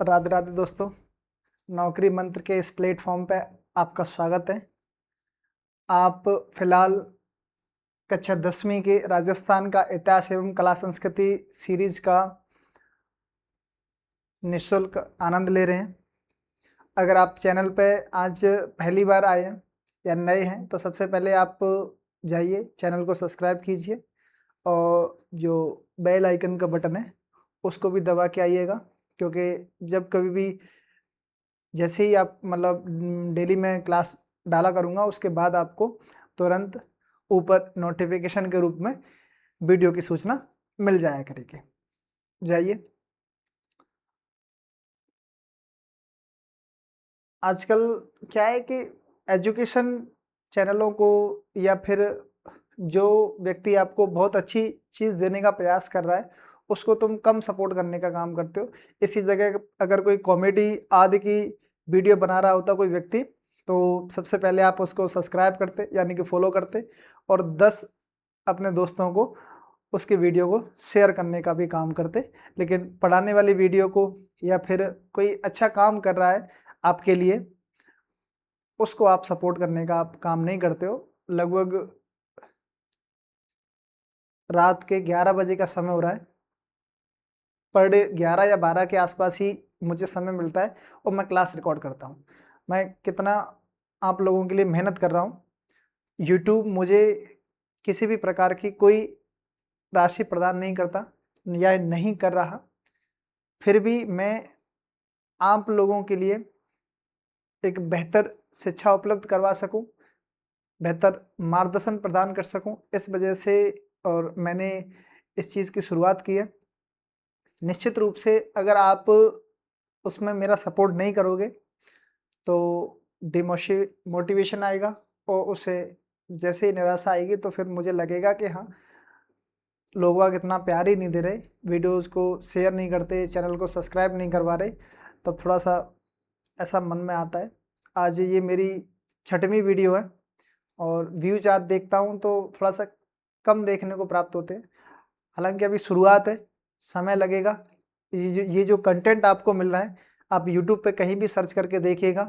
राधे राधे दोस्तों, नौकरी मंत्र के इस प्लेटफॉर्म पे आपका स्वागत है। आप फिलहाल कक्षा 10वीं के राजस्थान का इतिहास एवं कला संस्कृति सीरीज का निःशुल्क आनंद ले रहे हैं। अगर आप चैनल पे आज पहली बार आए हैं या नए हैं तो सबसे पहले आप जाइए, चैनल को सब्सक्राइब कीजिए और जो बेल आइकन का बटन है उसको भी दबा के आइएगा, क्योंकि जब कभी भी जैसे ही आप डेली में क्लास डाला करूँगा उसके बाद आपको तुरंत ऊपर नोटिफिकेशन के रूप में वीडियो की सूचना मिल जाया करेगी। जाइए, आजकल क्या है कि एजुकेशन चैनलों को या फिर जो व्यक्ति आपको बहुत अच्छी चीज़ देने का प्रयास कर रहा है उसको तुम कम सपोर्ट करने का काम करते हो। इसी जगह अगर कोई कॉमेडी आदि की वीडियो बना रहा होता कोई व्यक्ति, तो सबसे पहले आप उसको सब्सक्राइब करते यानी कि फॉलो करते और 10 अपने दोस्तों को उसकी वीडियो को शेयर करने का भी काम करते। लेकिन पढ़ाने वाली वीडियो को या फिर कोई अच्छा काम कर रहा है आपके लिए, उसको आप सपोर्ट करने का आप काम नहीं करते हो। लगभग रात के 11 बजे का समय हो रहा है, पर डे 11 या 12 के आसपास ही मुझे समय मिलता है और मैं क्लास रिकॉर्ड करता हूँ। मैं कितना आप लोगों के लिए मेहनत कर रहा हूँ। यूट्यूब मुझे किसी भी प्रकार की कोई राशि प्रदान नहीं करता या नहीं कर रहा, फिर भी मैं आप लोगों के लिए एक बेहतर शिक्षा उपलब्ध करवा सकूं, बेहतर मार्गदर्शन प्रदान कर सकूं, इस वजह से और मैंने इस चीज़ की शुरुआत की है। निश्चित रूप से अगर आप उसमें मेरा सपोर्ट नहीं करोगे तो मोटिवेशन आएगा और उसे जैसे ही निराशा आएगी तो फिर मुझे लगेगा कि हाँ, लोग वाग इतना प्यार ही नहीं दे रहे, वीडियोज़ को शेयर नहीं करते, चैनल को सब्सक्राइब नहीं करवा रहे, तो थोड़ा सा ऐसा मन में आता है। आज ये मेरी 6वीं वीडियो है और व्यूज आज देखता हूँ तो थोड़ा सा कम देखने को प्राप्त होते हैं। हालांकि अभी शुरुआत है, समय लगेगा। ये जो कंटेंट आपको मिल रहा है, आप यूट्यूब पे कहीं भी सर्च करके देखिएगा,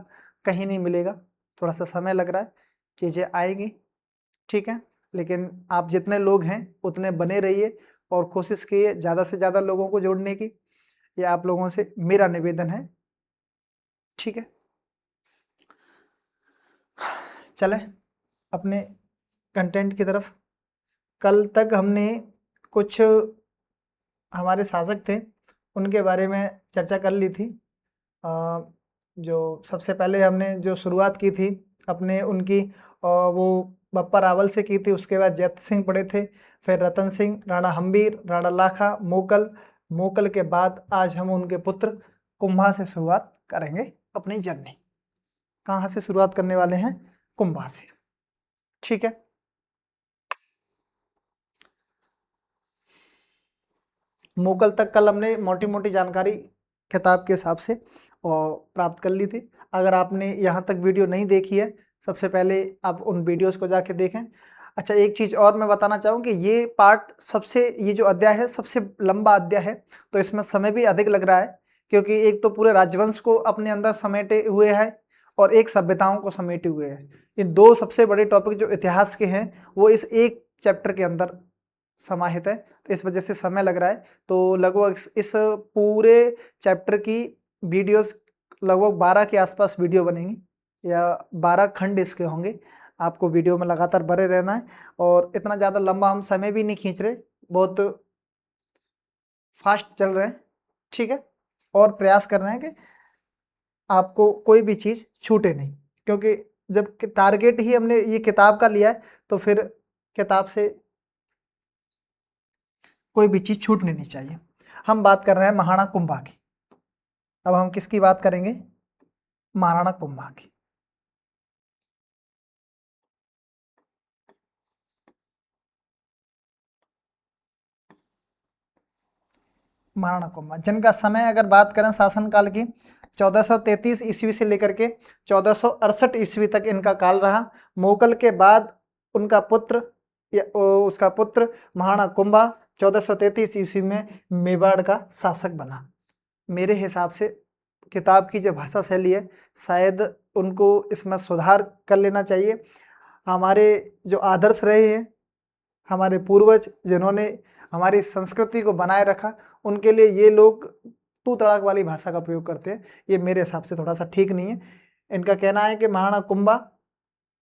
कहीं नहीं मिलेगा। थोड़ा सा समय लग रहा है, चीज़ें आएगी, ठीक है। लेकिन आप जितने लोग हैं उतने बने रहिए और कोशिश कीजिए ज़्यादा से ज़्यादा लोगों को जोड़ने की। ये आप लोगों से मेरा निवेदन है, ठीक है। चलें अपने कंटेंट की तरफ। कल तक हमने कुछ हमारे शासक थे उनके बारे में चर्चा कर ली थी। जो सबसे पहले हमने जो शुरुआत की थी अपने उनकी, वो बप्पा रावल से की थी। उसके बाद जैत सिंह पढ़े थे, फिर रतन सिंह, राणा हम्बीर, राणा लाखा, मोकल। मोकल के बाद आज हम उनके पुत्र कुंभा से शुरुआत करेंगे अपनी जर्नी। कहाँ से शुरुआत करने वाले हैं? कुंभा से, ठीक है। मोगल तक कल हमने मोटी मोटी जानकारी किताब के हिसाब से और प्राप्त कर ली थी। अगर आपने यहाँ तक वीडियो नहीं देखी है, सबसे पहले आप उन वीडियोस को जाके देखें। अच्छा, एक चीज़ और मैं बताना चाहूँ कि ये पार्ट ये जो अध्याय है सबसे लंबा अध्याय है, तो इसमें समय भी अधिक लग रहा है, क्योंकि एक तो पूरे राजवंश को अपने अंदर समेटे हुए है और एक सभ्यताओं को समेटे हुए है। इन दो सबसे बड़े टॉपिक जो इतिहास के हैं वो इस एक चैप्टर के अंदर समाहित है, तो इस वजह से समय लग रहा है। तो लगभग इस पूरे चैप्टर की वीडियोस लगभग 12 के आसपास वीडियो बनेंगी या 12 खंड इसके होंगे। आपको वीडियो में लगातार बने रहना है और इतना ज़्यादा लंबा हम समय भी नहीं खींच रहे, बहुत फास्ट चल रहे हैं, ठीक है। और प्रयास कर रहे हैं कि आपको कोई भी चीज़ छूटे नहीं, क्योंकि जब टारगेट ही हमने ये किताब का लिया है तो फिर किताब से कोई भी चीज़ छूटनी नहीं चाहिए। हम बात कर रहे हैं महाराणा कुंभा की। अब हम किसकी बात करेंगे? महाराणा कुंभा की। महाराणा कुंभा जिनका समय अगर बात करें शासनकाल की 1433 ईस्वी से लेकर के 1468 ईस्वी तक इनका काल रहा। मोगल के बाद उनका पुत्र उसका पुत्र महाराणा कुंभा 1433 ईस्वी में मेवाड़ का शासक बना। मेरे हिसाब से किताब की जो भाषा शैली है शायद उनको इसमें सुधार कर लेना चाहिए। हमारे जो आदर्श रहे हैं, हमारे पूर्वज जिन्होंने हमारी संस्कृति को बनाए रखा, उनके लिए ये लोग तू तड़ाक वाली भाषा का प्रयोग करते हैं। ये मेरे हिसाब से थोड़ा सा ठीक नहीं है। इनका कहना है कि महाराणा कुंभा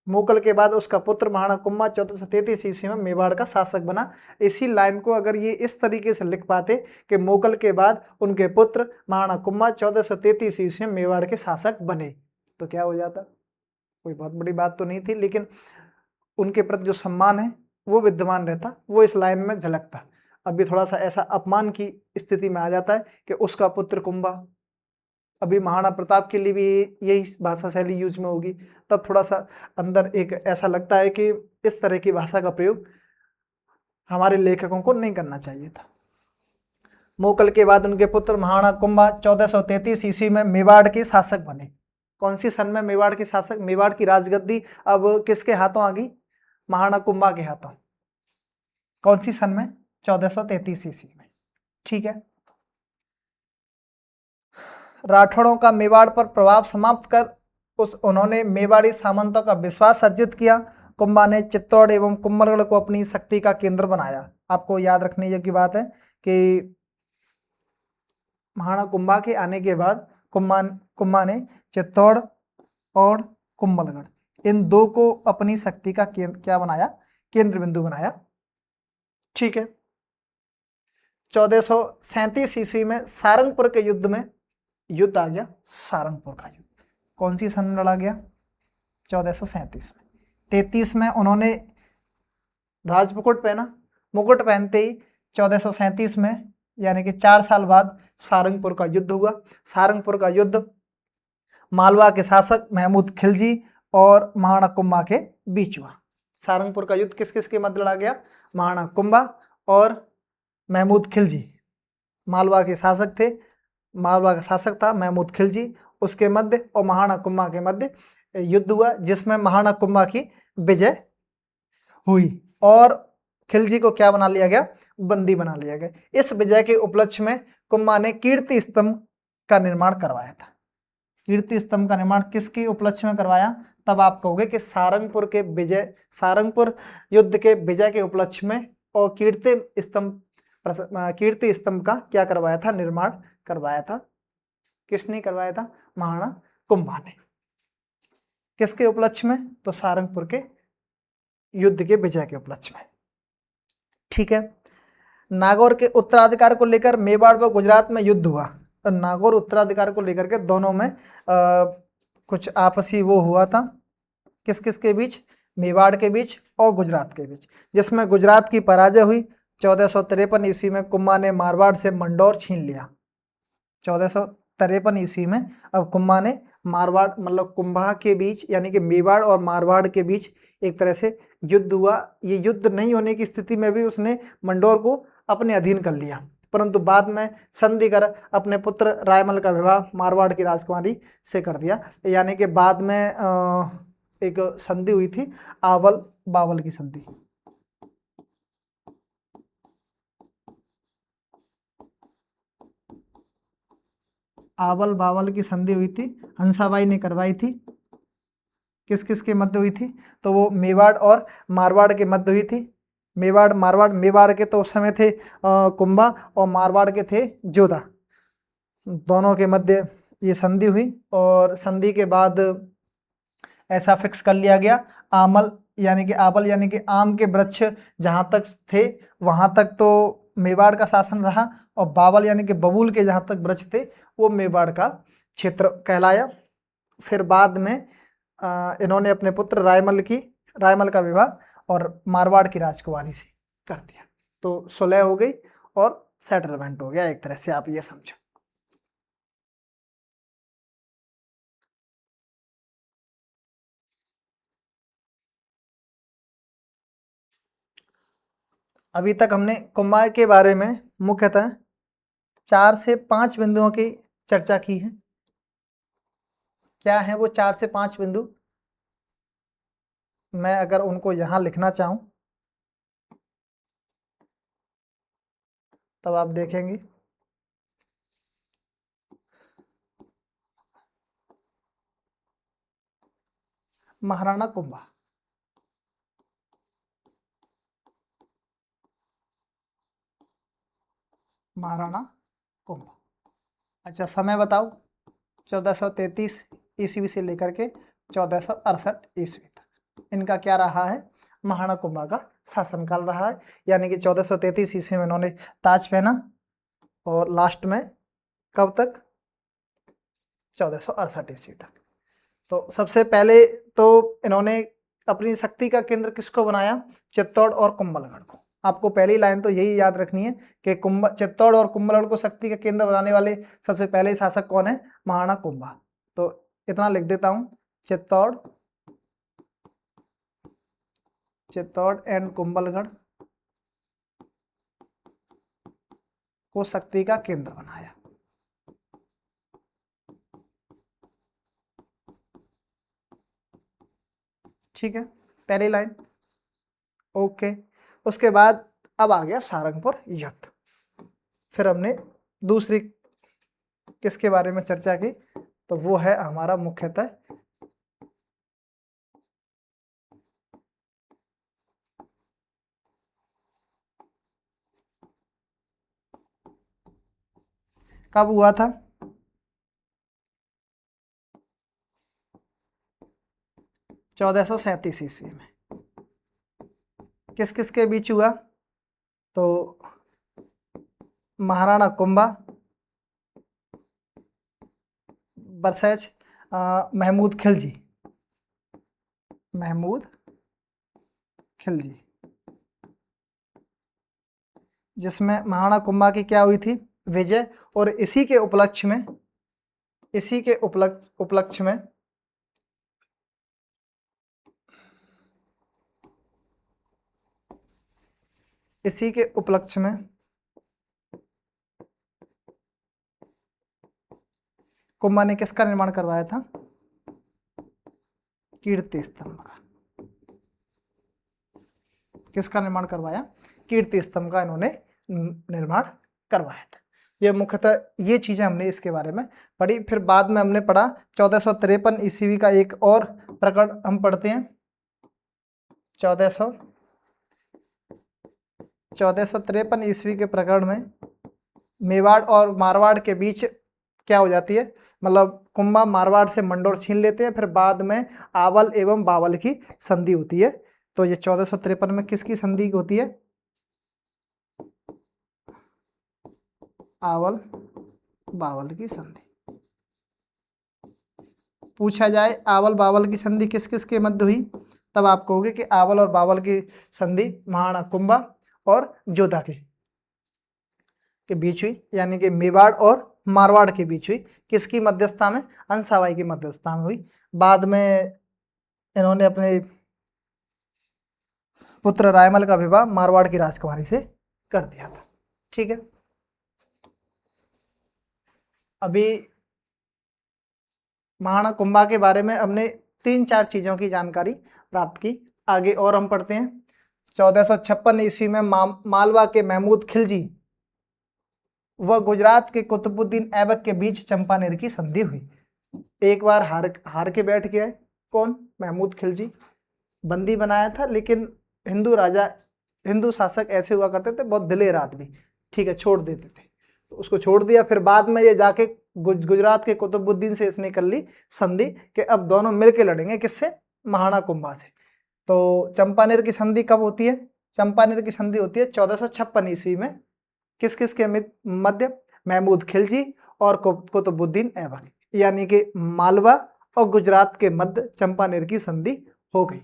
मुगल के बाद उसका पुत्र महाराणा कुंभा 1433 ईस्वी में मेवाड़ का शासक बना। इसी लाइन को अगर ये इस तरीके से लिख पाते कि मुगल के बाद उनके पुत्र महाराणा कुंभा 1433 ईस्वी में मेवाड़ के शासक बने, तो क्या हो जाता? कोई बहुत बड़ी बात तो नहीं थी, लेकिन उनके प्रति जो सम्मान है वो विद्यमान रहता, वो इस लाइन में झलकता। अभी थोड़ा सा ऐसा अपमान की स्थिति में आ जाता है कि उसका पुत्र कुंभा। अभी महाराणा प्रताप के लिए भी यही भाषा शैली यूज में होगी, तब थोड़ा सा अंदर एक ऐसा लगता है कि इस तरह की भाषा का प्रयोग हमारे लेखकों को नहीं करना चाहिए था। मुगल के बाद उनके पुत्र महाराणा कुंभा 1433 ईस्वी में मेवाड़ के शासक बने। कौन सी सन में मेवाड़ के शासक? मेवाड़ की राजगद्दी अब किसके हाथों आ गई? महाराणा कुंभा के हाथों। कौन सी सन में? 1433 ईस्वी में। ठीक है। राठौड़ों का मेवाड़ पर प्रभाव समाप्त कर उन्होंने मेवाड़ी सामंतों का विश्वास अर्जित किया। कुंभा ने चित्तौड़ एवं कुंभलगढ़ को अपनी शक्ति का केंद्र बनाया। आपको याद रखने योग्य बात है कि महाराणा कुंभा के आने के बाद कुंभा ने चित्तौड़ और कुंभलगढ़ इन दो को अपनी शक्ति का क्या बनाया? केंद्र बिंदु बनाया। ठीक है। 1437 ईस्वी में सारंगपुर के युद्ध में युद्ध आ गया, सारंगपुर का युद्ध। कौन सी सन में लड़ा गया? 1437 में। 33 में उन्होंने राजमुकुट पहना। मुकुट पहनते ही 1437 में यानी कि 4 साल बाद सारंगपुर का युद्ध हुआ। सारंगपुर का युद्ध मालवा के शासक महमूद खिलजी और महाराणा कुंभा के बीच हुआ। सारंगपुर का युद्ध किस किस के मध्य लड़ा गया? महाराणा कुंभा और महमूद खिलजी। मालवा के शासक थे, मालवा का शासक था महमूद खिलजी, उसके मध्य और महाराणा कुंभा के मध्य युद्ध हुआ, जिसमें महाराणा कुंभा की विजय हुई और खिलजी को क्या बना लिया गया? बंदी बना लिया गया। इस विजय के उपलक्ष्य में कुंभा ने कीर्ति स्तंभ का निर्माण करवाया था। कीर्ति स्तंभ का निर्माण किसके उपलक्ष्य में करवाया? तब आप कहोगे कि सारंगपुर युद्ध के विजय के उपलक्ष्य में, और कीर्ति स्तंभ का क्या करवाया था? निर्माण करवाया था। किसने करवाया था? महाराणा कुंभा ने। किसके उपलक्ष्य में? तो सारंगपुर के युद्ध के विजय के उपलक्ष्य में। ठीक है। नागौर के उत्तराधिकार को लेकर मेवाड़ व गुजरात में युद्ध हुआ। नागौर उत्तराधिकार को लेकर के दोनों में कुछ आपसी वो हुआ था। किस किस के बीच? मेवाड़ के बीच और गुजरात के बीच, जिसमें गुजरात की पराजय हुई। 1453 ईस्वी में कुंभा ने मारवाड़ से मंडौर छीन लिया। 1453 ईस्वी में अब कुंभा ने मारवाड़ मतलब कुंभा के बीच यानी कि मेवाड़ और मारवाड़ के बीच एक तरह से युद्ध हुआ। ये युद्ध नहीं होने की स्थिति में भी उसने मंडौर को अपने अधीन कर लिया, परंतु बाद में संधि कर अपने पुत्र रायमल का विवाह मारवाड़ की राजकुमारी से कर दिया। यानी कि बाद में एक संधि हुई थी, आवल बावल की संधि। आवल बावल की संधि हुई थी, हंसाबाई ने करवाई थी। किस किस के मध्य हुई थी? तो वो मेवाड़ और मारवाड़ के मध्य हुई थी। मेवाड़ के तो उस समय थे कुंभा और मारवाड़ के थे जोधा। दोनों के मध्य ये संधि हुई और संधि के बाद ऐसा फिक्स कर लिया गया, आवल यानी कि आम के वृक्ष जहाँ तक थे वहाँ तक तो मेवाड़ का शासन रहा, और बावल यानी कि बबूल के जहाँ तक वृक्ष थे वो मेवाड़ का क्षेत्र कहलाया। फिर बाद में इन्होंने अपने पुत्र रायमल का विवाह और मारवाड़ की राजकुमारी से कर दिया, तो सुलह हो गई और सेटलमेंट हो गया, एक तरह से आप ये समझो। अभी तक हमने कुंभा के बारे में मुख्यतः 4 से 5 बिंदुओं की चर्चा की है। क्या है वो 4 से 5 बिंदु? मैं अगर उनको यहाँ लिखना चाहूँ तब आप देखेंगे महाराणा कुंभा। महाराणा कुंभा। अच्छा, समय बताओ। 1433 ईस्वी से लेकर के 1468 ईस्वी तक इनका क्या रहा है, महाराणा कुंभा का शासनकाल रहा है। यानी कि 1433 ईस्वी में इन्होंने ताज पहना और लास्ट में कब तक, 1468 ईस्वी तक। तो सबसे पहले तो इन्होंने अपनी शक्ति का केंद्र किसको बनाया, चित्तौड़ और कुंभलगढ़ को। आपको पहली लाइन तो यही याद रखनी है कि चित्तौड़ और कुंभलगढ़ को शक्ति का केंद्र बनाने वाले सबसे पहले शासक कौन है, महाराणा कुंभा। तो इतना लिख देता हूं, चित्तौड़ एंड कुंभलगढ़ को शक्ति का केंद्र बनाया। ठीक है, पहली लाइन ओके। उसके बाद अब आ गया सारंगपुर युद्ध। फिर हमने दूसरी किसके बारे में चर्चा की, तो वो है हमारा मुख्यतः कब हुआ था, 1437 ईस्वी में। किस किस के बीच हुआ, तो महाराणा कुंभा वर्सेस महमूद खिलजी। जिसमें महाराणा कुंभा की क्या हुई थी, विजय। और इसी के उपलक्ष्य में कुंभा ने किसका निर्माण करवाया था, कीर्ति स्तंभ का। किसका निर्माण करवाया, कीर्ति स्तंभ का इन्होंने निर्माण करवाया था। ये मुख्यतः ये चीजें हमने इसके बारे में पढ़ी। फिर बाद में हमने पढ़ा 1453 ईस्वी का एक और प्रकरण हम पढ़ते हैं। 1453 ईस्वी के प्रकरण में मेवाड़ और मारवाड़ के बीच क्या हो जाती है, मतलब कुंभा मारवाड़ से मंडोर छीन लेते हैं। फिर बाद में आवल एवं बावल की संधि होती है। तो ये 1453 में किसकी संधि होती है, आवल बावल की संधि। पूछा जाए आवल बावल की संधि किस किस के मध्य हुई, तब आप कहोगे कि आवल और बावल की संधि महाराणा कुंभा और जोधा के बीच हुई, यानी कि मेवाड़ और मारवाड़ के बीच हुई। किसकी मध्यस्थता में, अंसाबाई की मध्यस्थता में हुई। बाद में इन्होंने अपने पुत्र रायमल का विवाह मारवाड़ की राजकुमारी से कर दिया था। ठीक है, अभी महाराणा कुंभा के बारे में हमने 3-4 चीजों की जानकारी प्राप्त की। आगे और हम पढ़ते हैं। 1456 ईस्वी में मालवा के महमूद खिलजी व गुजरात के कुतुबुद्दीन ऐबक के बीच चंपानेर की संधि हुई। एक बार हार के बैठ गया, कौन, महमूद खिलजी। बंदी बनाया था, लेकिन हिंदू शासक ऐसे हुआ करते थे, बहुत दिलेर आदमी, ठीक है, छोड़ देते थे, तो उसको छोड़ दिया। फिर बाद में ये जाके गुजरात के कुतुबुद्दीन से इसने कर ली संधि कि अब दोनों मिलके लड़ेंगे, किससे, महाराणा कुंभा से। तो चंपानेर की संधि कब होती है, चंपानेर की संधि होती है 1456 ईस्वी में। किस किस के मध्य, महमूद खिलजी और कुतुबुद्दीन ऐबक, यानी कि मालवा और गुजरात के मध्य चंपानेर की संधि हो गई।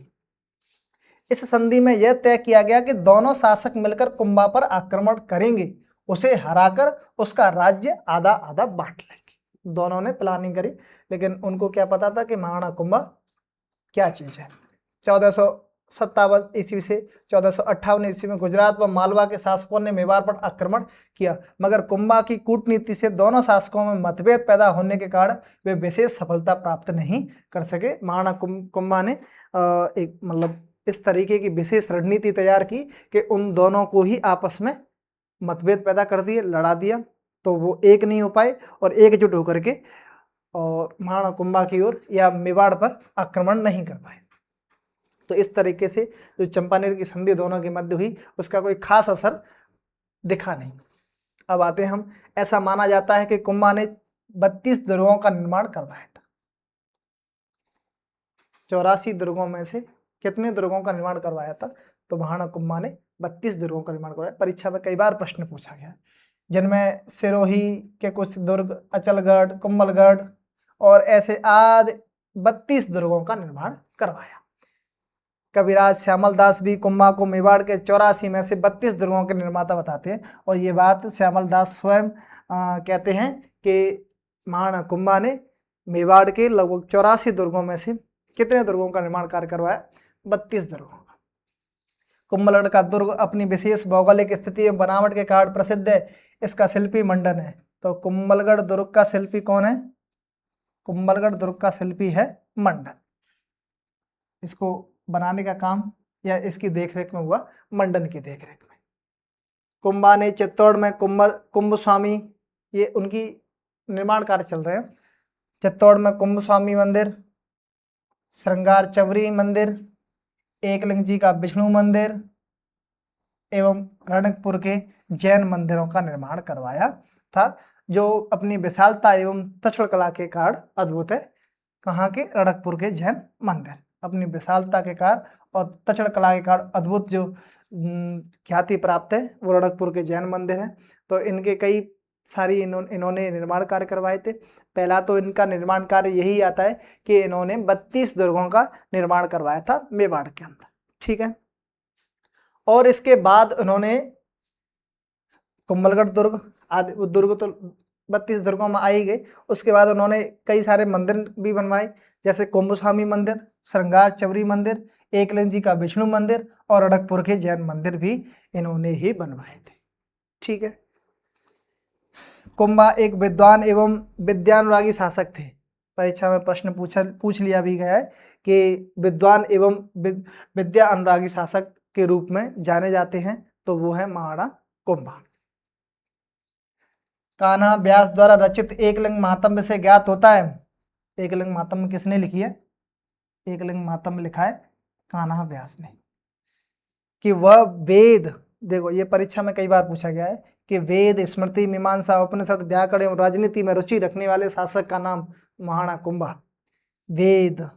इस संधि में यह तय किया गया कि दोनों शासक मिलकर कुंभा पर आक्रमण करेंगे, उसे हराकर उसका राज्य आधा आधा बांट लेंगे। दोनों ने प्लानिंग करी, लेकिन उनको क्या पता था कि महाराणा कुंभा क्या चीज है। 1457 ईस्वी से 1458 ईस्वी में गुजरात व मालवा के शासकों ने मेवाड़ पर आक्रमण किया, मगर कुंभा की कूटनीति से दोनों शासकों में मतभेद पैदा होने के कारण वे विशेष सफलता प्राप्त नहीं कर सके। महाराणा कुंभा ने एक मतलब इस तरीके की विशेष रणनीति तैयार की कि उन दोनों को ही आपस में मतभेद पैदा कर दिए, लड़ा दिया, तो वो एक नहीं हो पाए और एकजुट होकर के और महाराणा कुंभा की ओर या मेवाड़ पर आक्रमण नहीं कर पाए। तो इस तरीके से जो चंपानेर की संधि दोनों के मध्य हुई उसका कोई खास असर दिखा नहीं। अब आते हैं हम, ऐसा माना जाता है कि कुंभा ने 32 दुर्गों का निर्माण करवाया था। 84 दुर्गों में से कितने दुर्गों का निर्माण करवाया था? तो महाराणा कुंभा ने 32 दुर्गों का निर्माण करवाया। परीक्षा में कई बार प्रश्न पूछा गया है, जिनमें सिरोही के कुछ दुर्ग, अचलगढ़, कुंभलगढ़ और ऐसे आदि 32 दुर्गों का निर्माण करवाया। कविराज श्यामल दास भी कुंभा को मेवाड़ के 84 में से 32 दुर्गों के निर्माता बताते हैं, और ये बात श्यामल दास स्वयं कहते हैं कि महाराणा कुंभा ने मेवाड़ के लगभग 84 दुर्गों में से कितने दुर्गों का निर्माण कार्य करवाया? 32 दुर्गों का। कुंभलगढ़ का दुर्ग अपनी विशेष भौगोलिक स्थिति एवं बनावट के कारण प्रसिद्ध है। इसका शिल्पी मंडन है। तो कुंभलगढ़ दुर्ग का शिल्पी कौन है? कुंभलगढ़ दुर्ग का शिल्पी है मंडन। इसको बनाने का काम या इसकी देखरेख में हुआ मंडन की देखरेख में। कुंभा ने चित्तौड़ में कुंभ स्वामी, ये उनकी निर्माण कार्य चल रहे हैं। चित्तौड़ में कुंभ स्वामी मंदिर, श्रृंगार चवरी मंदिर, एकलिंग जी का विष्णु मंदिर एवं रणकपुर के जैन मंदिरों का निर्माण करवाया था, जो अपनी विशालता एवं तक्षण कला के कारण अद्भुत है। कहाँ के? रणकपुर के जैन मंदिर अपनी विशालता के कारण और तक्षण कला के कारण अद्भुत जो ख्याति प्राप्त है वो रणकपुर के जैन मंदिर हैं। तो इनके कई सारी इन्होंने निर्माण कार्य करवाए थे। पहला तो इनका निर्माण कार्य यही आता है कि इन्होंने 32 दुर्गों का निर्माण करवाया था मेवाड़ के अंदर, ठीक है। और इसके बाद उन्होंने कुंभलगढ़ दुर्ग आदि दुर्ग तो 32 दुर्गों में आ ही गए। उसके बाद उन्होंने कई सारे मंदिर भी बनवाए, जैसे कुंभस्वामी मंदिर, श्रृंगार चवरी मंदिर, एकलिंग जी का विष्णु मंदिर और रणकपुर के जैन मंदिर भी इन्होंने ही बनवाए थे, ठीक है। कुंभा एक विद्वान एवं विद्यानुरागी शासक थे। परीक्षा में प्रश्न पूछ लिया भी गया है कि विद्वान एवं विद्या अनुरागी शासक के रूप में जाने जाते हैं, तो वो है महाराणा कुंभा। कान्हा व्यास द्वारा रचित एकलिंग महात्म्य से ज्ञात होता है। एकलिंग महात्म्य किसने लिखी है? एकलिंग महात्म्य लिखा है कान्हा व्यास ने। कि वह वेद, देखो ये परीक्षा में कई बार पूछा गया है कि वेद, स्मृति, मीमांसा, उपनिषद, व्याकरण एवं राजनीति में रुचि रखने वाले शासक का नाम महाराणा कुंभा। वेद,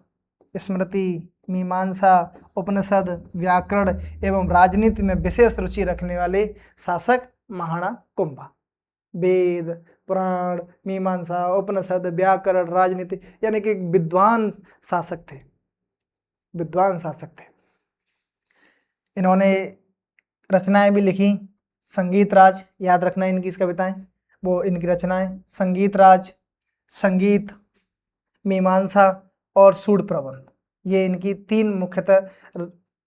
स्मृति, मीमांसा, उपनिषद, व्याकरण एवं राजनीति में विशेष रुचि रखने वाले शासक महाराणा कुंभा। वेद, पुराण, मीमांसा, उपनिषद, व्याकरण, राजनीति, यानी कि विद्वान शासक थे, विद्वान शासक थे। इन्होंने रचनाएं भी लिखी। संगीत राज, याद रखना इनकी कविताएं, वो इनकी रचनाएं संगीत राज, संगीत, मीमांसा और सूड प्रबंध, ये इनकी 3 मुख्यतः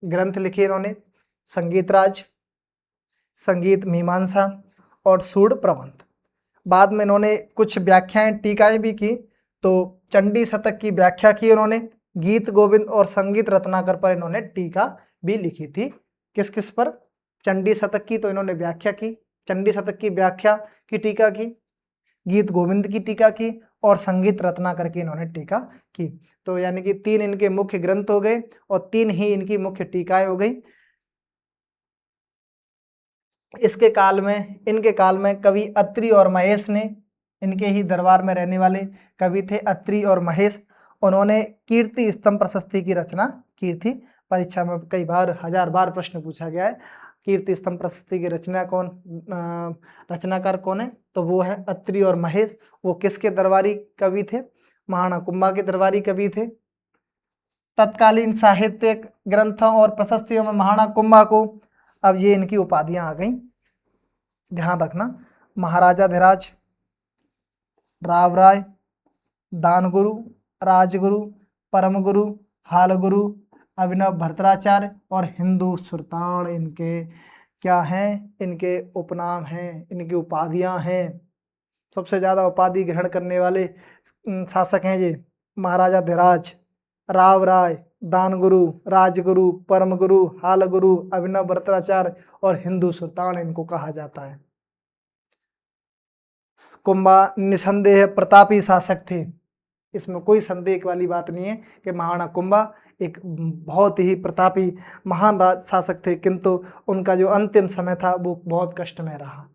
ग्रंथ लिखे इन्होंने। संगीत राज, संगीत, मीमांसा और सूड प्रबंध। बाद में इन्होंने कुछ व्याख्याएं, टीकाएं भी की। तो चंडी शतक की व्याख्या की इन्होंने। गीत गोविंद और संगीत रत्नाकर पर इन्होंने टीका भी लिखी थी। किस किस पर? चंडी शतक की तो इन्होंने व्याख्या की, चंडी शतक की व्याख्या की टीका की, गीत गोविंद की टीका की और संगीत रत्नाकर की इन्होंने टीका की। तो यानी कि 3 इनके मुख्य ग्रंथ हो गए और 3 ही इनकी मुख्य टीकाएं हो गई। इनके काल में कवि अत्रि और महेश ने, इनके ही दरबार में रहने वाले कवि थे अत्रि और महेश, उन्होंने कीर्ति स्तंभ प्रशस्ति की रचना की थी। परीक्षा में कई बार, 1000 बार प्रश्न पूछा गया है कीर्ति स्तंभ प्रशस्ति की रचनाकार कौन है? तो वो है अत्रि और महेश। वो किसके दरबारी कवि थे? महाराणा कुंभा के दरबारी कवि थे। तत्कालीन साहित्यिक ग्रंथों और प्रशस्तियों में महाराणा कुंभा को, अब ये इनकी उपाधियां आ गई, ध्यान रखना, महाराजाधिराज, रावराय, दानगुरु, राजगुरु, परमगुरु, हालगुरु, अभिनव भट्टाचार्य और हिंदू सुल्तान इनके क्या हैं? इनके उपनाम हैं, इनकी उपाधियां हैं। सबसे ज़्यादा उपाधि ग्रहण करने वाले शासक हैं ये महाराजाधिराज, रावराय, दानगुरु, राजगुरु, परमगुरु, हालगुरु, अभिनव भट्टाचार्य और हिंदू सुल्तान इनको कहा जाता है। कुंभा निसंदेह प्रतापी शासक थे। इसमें कोई संदेह वाली बात नहीं है कि महाराणा कुंभा एक बहुत ही प्रतापी महान शासक थे, किंतु उनका जो अंतिम समय था वो बहुत कष्टमय रहा।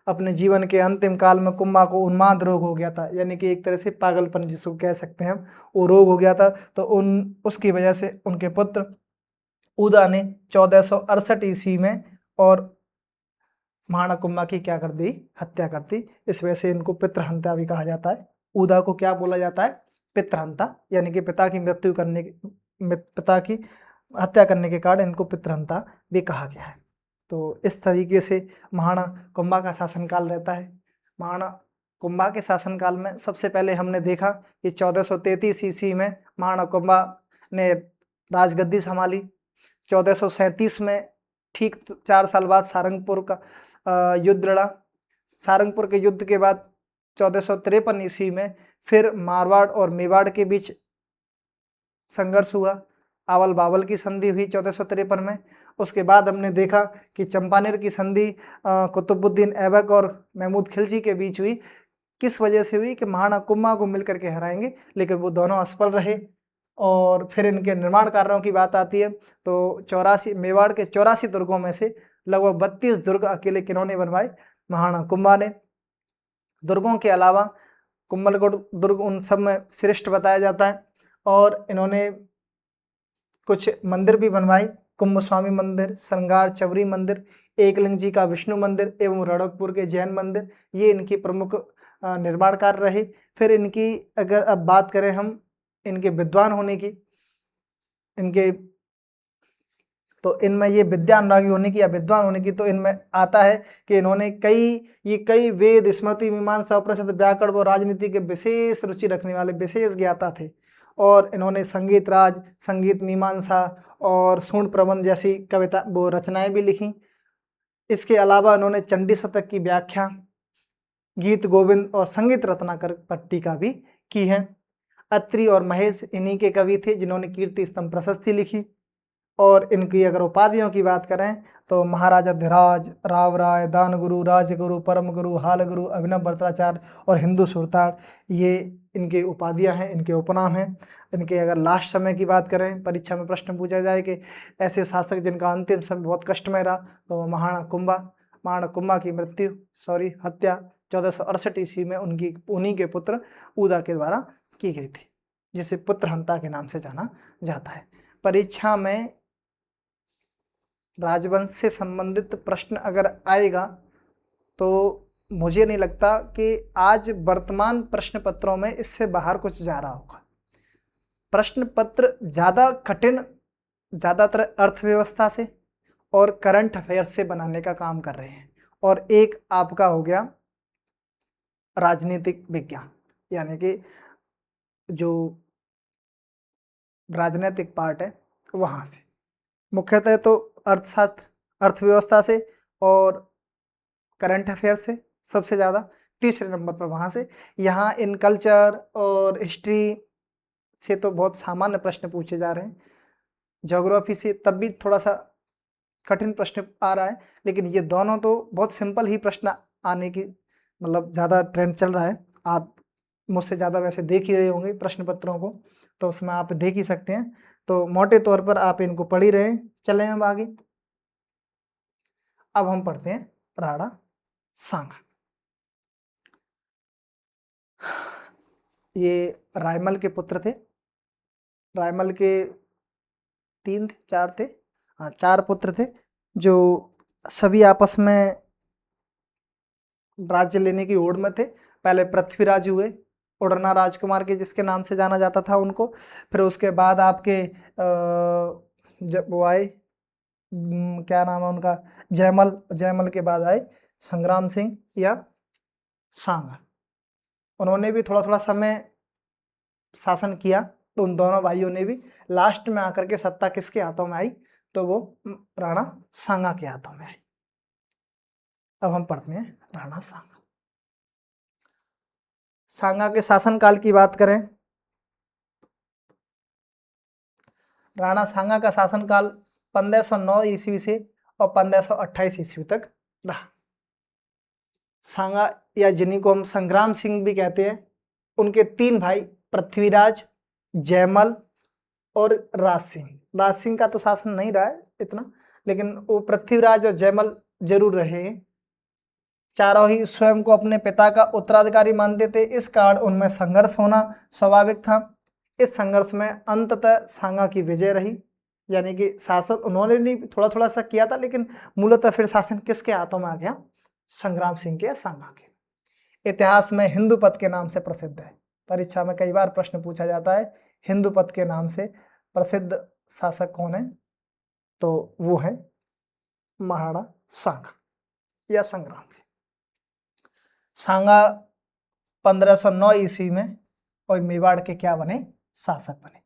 अपने जीवन के अंतिम काल में कुंभा को उन्माद रोग हो गया था, यानी कि एक तरह से पागलपन जिसको कह सकते हैं हम, वो रोग हो गया था। तो उसकी वजह से उनके पुत्र उदा ने 1468 ईस्वी में और महाराणा कुंभा की क्या कर दी, हत्या कर दी। इस वजह से इनको पितृहंता भी कहा जाता है। उदा को क्या बोला जाता है, पितृहंता, यानी कि पिता की पिता की हत्या करने के कारण इनको पितृहंता भी कहा गया है। तो इस तरीके से महाराणा कुंभा का शासनकाल रहता है। महाराणा कुंभा के शासनकाल में सबसे पहले हमने देखा कि 1433 ईस्वी में महाराणा कुंभा ने राजगद्दी संभाली। 1437 में ठीक 4 साल बाद सारंगपुर का युद्ध लड़ा। सारंगपुर के युद्ध के बाद 1453 ईस्वी में फिर मारवाड़ और मेवाड़ के बीच संघर्ष हुआ। आवल बावल की संधि हुई 1453 में। उसके बाद हमने देखा कि चंपानेर की संधि कुतुबुद्दीन ऐबक और महमूद खिलजी के बीच हुई। किस वजह से हुई कि महाराणा कुंभा को मिलकर के हराएंगे, लेकिन वो दोनों असफल रहे। और फिर इनके निर्माण कार्यों की बात आती है तो 84 मेवाड़ के 84 दुर्गों में से लगभग 32 दुर्ग अकेले किन्होंने बनवाए, महाराणा कुंभा ने। दुर्गों के अलावा कुंभलगढ़ दुर्ग उन सब में श्रेष्ठ बताया जाता है। और इन्होंने कुछ मंदिर भी बनवाए, कुंभस्वामी मंदिर, श्रृंगार चवरी मंदिर, एकलिंग जी का विष्णु मंदिर एवं रणकपुर के जैन मंदिर, ये इनकी प्रमुख निर्माण कार्य रहे। फिर इनकी अगर अब बात करें हम इनके विद्वान होने की, इनके तो इनमें ये विद्या अनुरागी होने की या विद्वान होने की, तो इनमें आता है कि इन्होंने कई वेद, स्मृति, मीमांसा, उपनिषद, व्याकरण व राजनीति के विशेष रुचि रखने वाले विशेष ज्ञाता थे। और इन्होंने संगीत राज, संगीत मीमांसा और सूर्ण प्रबंध जैसी कविता वो रचनाएं भी लिखी। इसके अलावा इन्होंने चंडी शतक की व्याख्या, गीत गोविंद और संगीत रत्नाकर पट्टिका भी की है। अत्रि और महेश इन्हीं के कवि थे जिन्होंने कीर्ति स्तंभ प्रशस्ति लिखी। और इनकी अगर उपाधियों की बात करें तो महाराजा धिराज, राव राय, दानगुरु, राजगुरु, परम गुरु, हाल गुरु, अभिनव भट्टाचार्य और हिंदू सुरतार, ये इनके उपाधियां हैं, इनके उपनाम हैं। इनके अगर लास्ट समय की बात करें, परीक्षा में प्रश्न पूछा जाए कि ऐसे शासक जिनका अंतिम समय बहुत कष्टमय रहा, तो महाराणा कुंभा की हत्या 1468 ईस्वी में उन्हीं के पुत्र उदा के द्वारा की गई थी, जिसे पुत्रहंता के नाम से जाना जाता है। परीक्षा में राजवंश से संबंधित प्रश्न अगर आएगा तो मुझे नहीं लगता कि आज वर्तमान प्रश्न पत्रों में इससे बाहर कुछ जा रहा होगा। प्रश्न पत्र ज़्यादा कठिन ज़्यादातर अर्थव्यवस्था से और करंट अफेयर से बनाने का काम कर रहे हैं। और एक आपका हो गया राजनीतिक विज्ञान, यानी कि जो राजनीतिक पार्ट है वहाँ से। मुख्यतः तो अर्थशास्त्र, अर्थव्यवस्था से और करंट अफेयर से सबसे ज़्यादा, तीसरे नंबर पर वहाँ से। यहाँ इन कल्चर और हिस्ट्री से तो बहुत सामान्य प्रश्न पूछे जा रहे हैं। ज्योग्राफी से तब भी थोड़ा सा कठिन प्रश्न आ रहा है, लेकिन ये दोनों तो बहुत सिंपल ही प्रश्न आने की मतलब ज़्यादा ट्रेंड चल रहा है। आप मुझसे ज़्यादा वैसे देख ही रहे होंगे प्रश्न पत्रों को, तो उसमें आप देख ही सकते हैं। तो मोटे तौर पर आप इनको पढ़ ही रहे हैं। चलें अब आगे। अब हम पढ़ते हैं राणा सांगा। ये रायमल के पुत्र थे। रायमल के 3 थे, 4 थे, हाँ 4 पुत्र थे, जो सभी आपस में राज्य लेने की होड़ में थे। पहले पृथ्वीराज हुए, उड़ना राजकुमार के जिसके नाम से जाना जाता था उनको। फिर उसके बाद आपके जब वो आए, क्या नाम है उनका, जयमल के बाद आए संग्राम सिंह या सांगा। उन्होंने भी थोड़ा थोड़ा समय शासन किया। तो उन दोनों भाइयों ने भी लास्ट में आकर के सत्ता किसके हाथों में आई, तो वो राणा सांगा के हाथों में आई। अब हम पढ़ते हैं राणा सांगा। सांगा के शासनकाल की बात करें, राणा सांगा का शासनकाल 1509 ईस्वी से और 1528 ईस्वी तक रहा। सांगा या जिन्हीं को हम संग्राम सिंह भी कहते हैं, उनके 3 भाई पृथ्वीराज, जयमल और राज सिंह। राज सिंह का तो शासन नहीं रहा है इतना, लेकिन वो पृथ्वीराज और जयमल जरूर रहे हैं। चारों ही स्वयं को अपने पिता का उत्तराधिकारी मानते थे, इस कारण उनमें संघर्ष होना स्वाभाविक था। इस संघर्ष में अंततः सांगा की विजय रही, यानी कि शासन उन्होंने नहीं थोड़ा थोड़ा सा किया था, लेकिन मूलतः फिर शासन किसके हाथों में आ गया? संग्राम सिंह के, सांगा के। इतिहास में हिंदूपत के नाम से प्रसिद्ध है। परीक्षा में कई बार प्रश्न पूछा जाता है, हिंदूपत के नाम से प्रसिद्ध शासक कौन है? तो वो है महाराणा सांगा या संग्राम सिंह। सांगा 1509 ईस्वी में और मेवाड़ के क्या बने? शासक बने।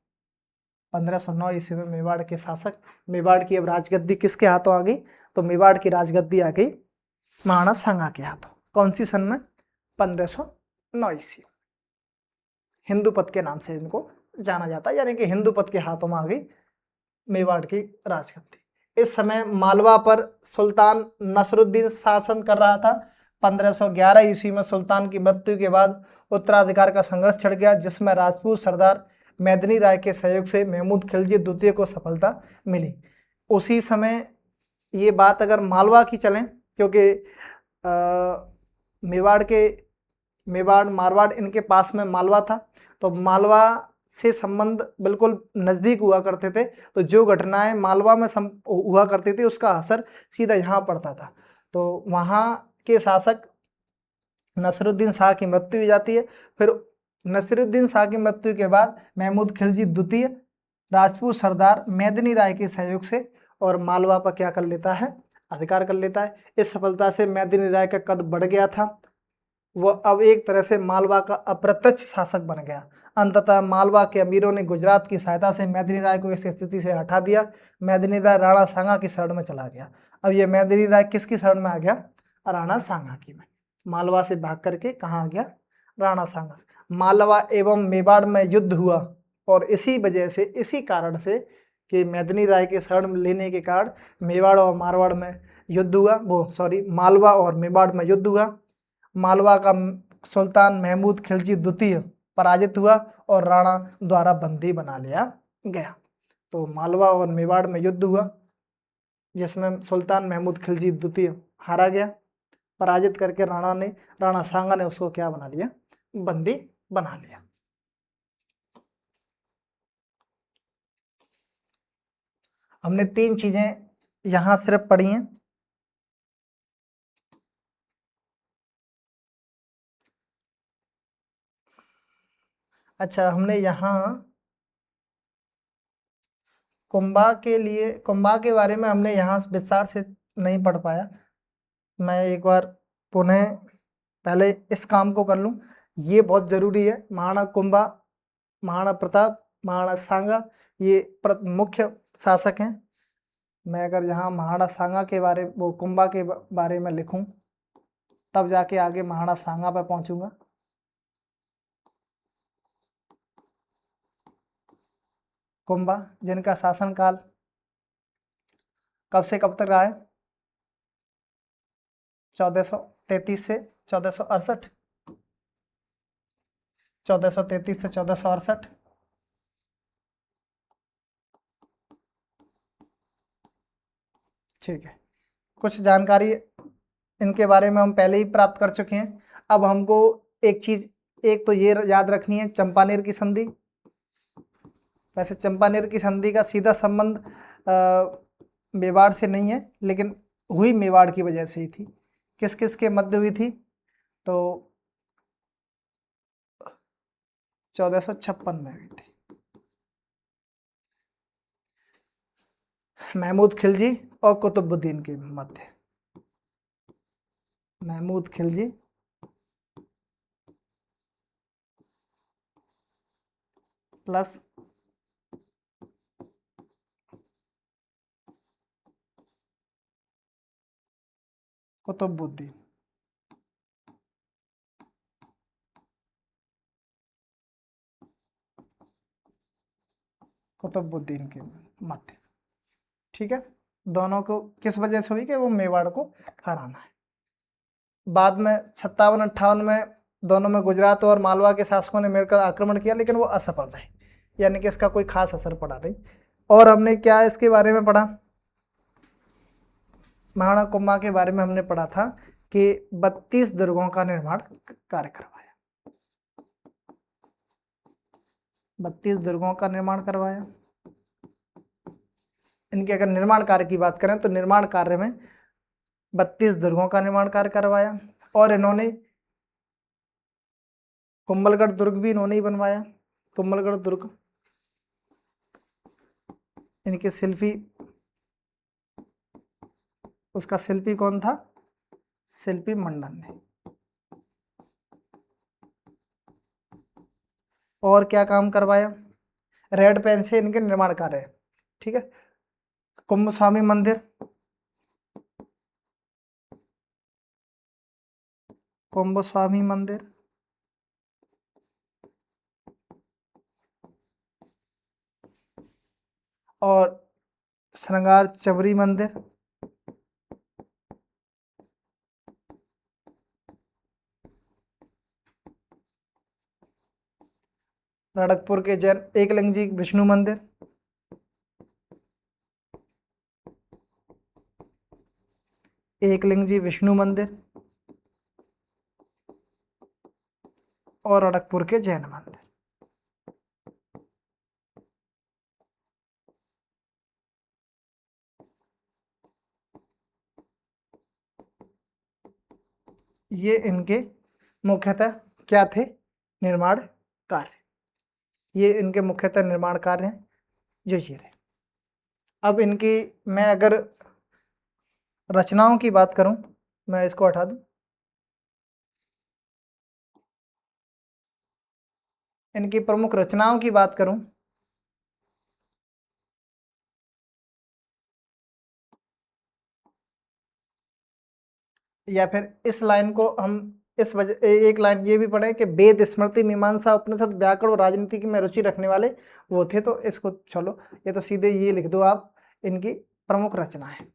1509 ईस्वी में मेवाड़ के शासक। मेवाड़ की अब राजगद्दी किसके हाथों आ गई? तो मेवाड़ की राजगद्दी आ गई महाराणा सांगा के हाथों। कौन सी सन में? 1509 ईस्वी। हिंदूपत के नाम से इनको जाना जाता है, यानी कि हिंदूपत के हाथों में आ गई मेवाड़ की राजगद्दी। इस समय मालवा पर सुल्तान नसरुद्दीन शासन कर रहा था। 1511 ईस्वी में सुल्तान की मृत्यु के बाद उत्तराधिकार का संघर्ष छिड़ गया, जिसमें राजपूत सरदार मेदिनी राय के सहयोग से महमूद खिलजी द्वितीय को सफलता मिली। उसी समय ये बात अगर मालवा की चलें, क्योंकि मेवाड़ मारवाड़ इनके पास में मालवा था, तो मालवा से संबंध बिल्कुल नज़दीक हुआ करते थे। तो जो घटनाएं मालवा में हुआ करती थी उसका असर सीधा यहाँ पड़ता था। तो वहाँ के शासक नसरुद्दीन शाह की मृत्यु हो जाती है। फिर नसरुद्दीन शाह की मृत्यु के बाद महमूद खिलजी द्वितीय राजपूत सरदार मेदिनी राय के सहयोग से और मालवा पर क्या कर लेता है? अधिकार कर लेता है। इस सफलता से मेदिनी राय का कद बढ़ गया था, वह अब एक तरह से मालवा का अप्रत्यक्ष शासक बन गया। अंततः मालवा के अमीरों ने गुजरात की सहायता से मेदिनी राय को इस स्थिति से हटा दिया। मेदिनी राय राणा सांगा की शरण में चला गया। अब ये मेदिनी राय किसकी शरण में आ गया? राणा सांगा की में। मालवा से भाग करके कहाँ आ गया? राणा सांगा। मालवा एवं मेवाड़ में युद्ध हुआ और इसी वजह से, इसी कारण से कि मेदिनी राय के शरण लेने के कारण मेवाड़ और मारवाड़ में युद्ध हुआ, मालवा और मेवाड़ में युद्ध हुआ। मालवा का सुल्तान महमूद खिलजी द्वितीय पराजित हुआ और राणा द्वारा बंदी बना लिया गया। तो मालवा और मेवाड़ में युद्ध हुआ, जिसमें सुल्तान महमूद खिलजी द्वितीय हारा गया। पराजित करके राणा सांगा ने उसको क्या बना लिया? बंदी बना लिया। हमने 3 चीजें यहां सिर्फ पढ़ी हैं। अच्छा, हमने यहाँ कुंभा के बारे में हमने यहाँ विस्तार से नहीं पढ़ पाया। मैं एक बार पुनः पहले इस काम को कर लूँ, ये बहुत ज़रूरी है। महाराणा कुंभा, महाराणा प्रताप, महाराणा सांगा ये मुख्य शासक हैं। मैं अगर यहाँ महाराणा सांगा के बारे कुंभा के बारे में लिखूँ, तब जाके आगे महाराणा सांगा पर पहुँचूँगा। कुंभा, जिनका शासनकाल कब से कब तक रहा है? 1433 से 1468। 1433 से 1468। ठीक है, कुछ जानकारी इनके बारे में हम पहले ही प्राप्त कर चुके हैं। अब हमको एक तो ये याद रखनी है, चंपानेर की संधि। वैसे चंपानेर की संधि का सीधा संबंध मेवाड़ से नहीं है, लेकिन हुई मेवाड़ की वजह से ही थी। किस किस के मध्य हुई थी? तो 1456 में हुई थी। महमूद खिलजी और कुतुबुद्दीन के मध्य। महमूद खिलजी प्लस कुतुबुद्दीन। कुतुबुद्दीन के मध्य। ठीक है, दोनों को किस वजह से हुई? कि वो मेवाड़ को हराना है। बाद में 57-58 में दोनों में गुजरात और मालवा के शासकों ने मिलकर आक्रमण किया, लेकिन वो असफल रहे, यानी कि इसका कोई खास असर पड़ा नहीं। और हमने क्या इसके बारे में पढ़ा, महाराणा कुंभा के बारे में हमने पढ़ा था कि 32 दुर्गों का निर्माण कार्य करवाया, 32 दुर्गों का निर्माण करवाया। इनके अगर निर्माण कार्य की बात करें तो निर्माण कार्य में 32 दुर्गों का निर्माण कार्य करवाया। और इन्होंने कुंभलगढ़ दुर्ग भी इन्होंने ही बनवाया। कुंभलगढ़ दुर्ग इनके शिल्पी, उसका शिल्पी कौन था, शिल्पी मंडन ने। और क्या काम करवाया, रेड पेन से इनके निर्माण कार्य है, ठीक है। कुंभ स्वामी मंदिर, कुंभ स्वामी मंदिर, और श्रृंगार चबरी मंदिर, रड़कपुर के जैन एकलिंग जी विष्णु मंदिर, एकलिंग जी विष्णु मंदिर, और रड़कपुर के जैन मंदिर। ये इनके मुख्यतः क्या थे, निर्माण कार्य, ये इनके मुख्यतः निर्माण कार्य हैं जो ये रहे। अब इनकी मैं अगर रचनाओं की बात करूं, मैं इसको हटा दूं, इनकी प्रमुख रचनाओं की बात करूं या फिर इस लाइन को हम इस वजह एक लाइन ये भी पढ़े कि वेद स्मृति मीमांसा उपनिषद व्याकरण और राजनीति की में रुचि रखने वाले वो थे। तो इसको चलो ये तो सीधे ये लिख दो आप, इनकी प्रमुख रचना है।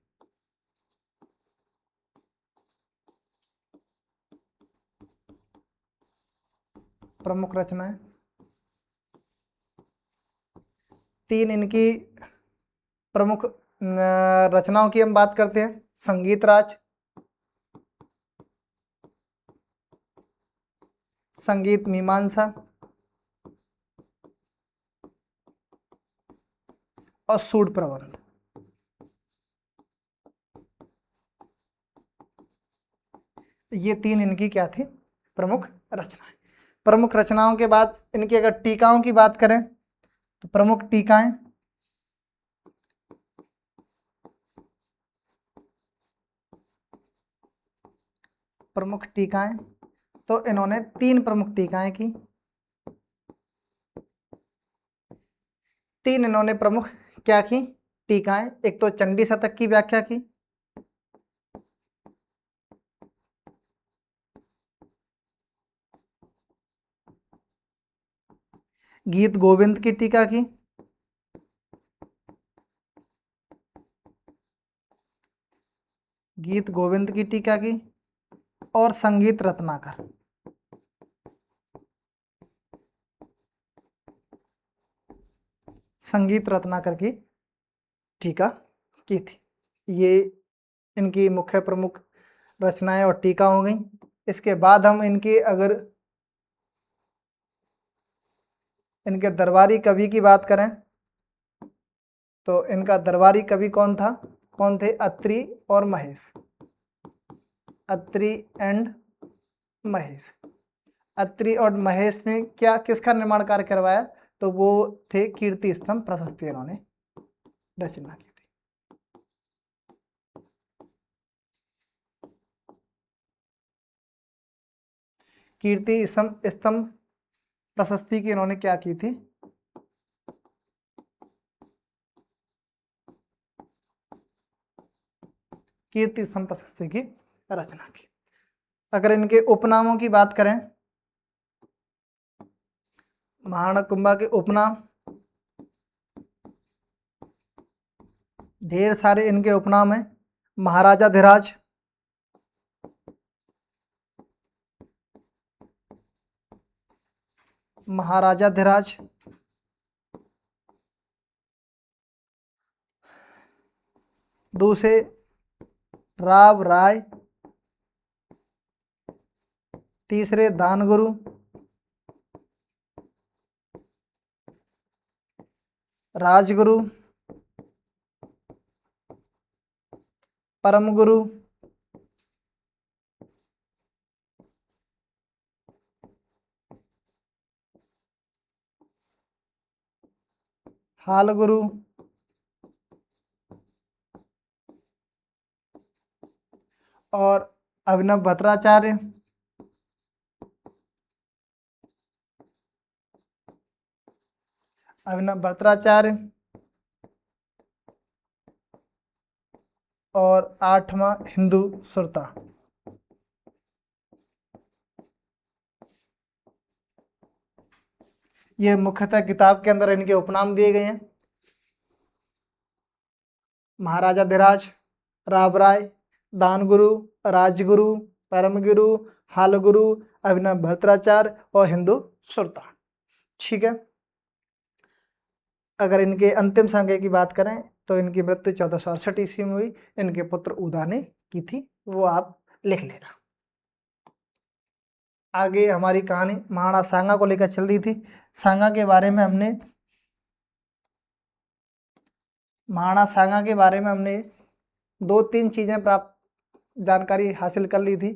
प्रमुख रचना है, 3 इनकी प्रमुख रचनाओं की हम बात करते हैं। संगीत राज, संगीत मीमांसा और सूड प्रबंध। ये 3 इनकी क्या थी, प्रमुख रचनाएं। प्रमुख रचनाओं के बाद इनकी अगर टीकाओं की बात करें तो प्रमुख टीकाएं, प्रमुख टीकाएं तो इन्होंने 3 प्रमुख टीकाएं की। 3 इन्होंने प्रमुख क्या की टीकाएं, एक तो चंडी शतक की व्याख्या की, गीत गोविंद की टीका की, गीत गोविंद की टीका की, और संगीत रत्नाकर, संगीत रत्नाकर की टीका की थी। ये इनकी मुख्य प्रमुख रचनाएं और टीका हो गई। इसके बाद हम इनकी अगर इनके दरबारी कवि की बात करें तो इनका दरबारी कवि कौन था, कौन थे, अत्रि और महेश, अत्रि एंड महेश। अत्रि और महेश ने क्या किसका निर्माण कार्य करवाया, तो वो थे कीर्ति स्तंभ प्रशस्ति, इन्होंने रचना की थी। कीर्ति स्तंभ प्रशस्ति की इन्होंने क्या की थी, कीर्ति स्तंभ प्रशस्ति की रचना की। अगर इनके उपनामों की बात करें, महाराणा कुंभा के उपनाम ढेर सारे इनके उपनाम हैं। महाराजा धीराज, महाराजाधिराज, दूसरे राव राय, तीसरे दानगुरु, राजगुरु, परम गुरु, हाल गुरु, और अभिनव भट्टाचार्य, अभिनव भट्टाचार्य, और 8वां हिंदू सुरता। ये मुख्यतः किताब के अंदर इनके उपनाम दिए गए हैं। महाराजाधिराज, राव राय, दानगुरु, राजगुरु, परमगुरु, हालगुरु, अभिनव भट्टाचार्य और हिंदू सुरता। ठीक है। अगर इनके अंतिम संज्ञा की बात करें तो इनकी मृत्यु 1468 ईस्वी में हुई। इनके पुत्र उदा ने की थी, वो आप लिख लेना। आगे हमारी कहानी महाराणा सांगा को लेकर चल रही थी। सांगा के बारे में हमने महाराणा सांगा के बारे में हमने 2-3 चीजें प्राप्त जानकारी हासिल कर ली थी।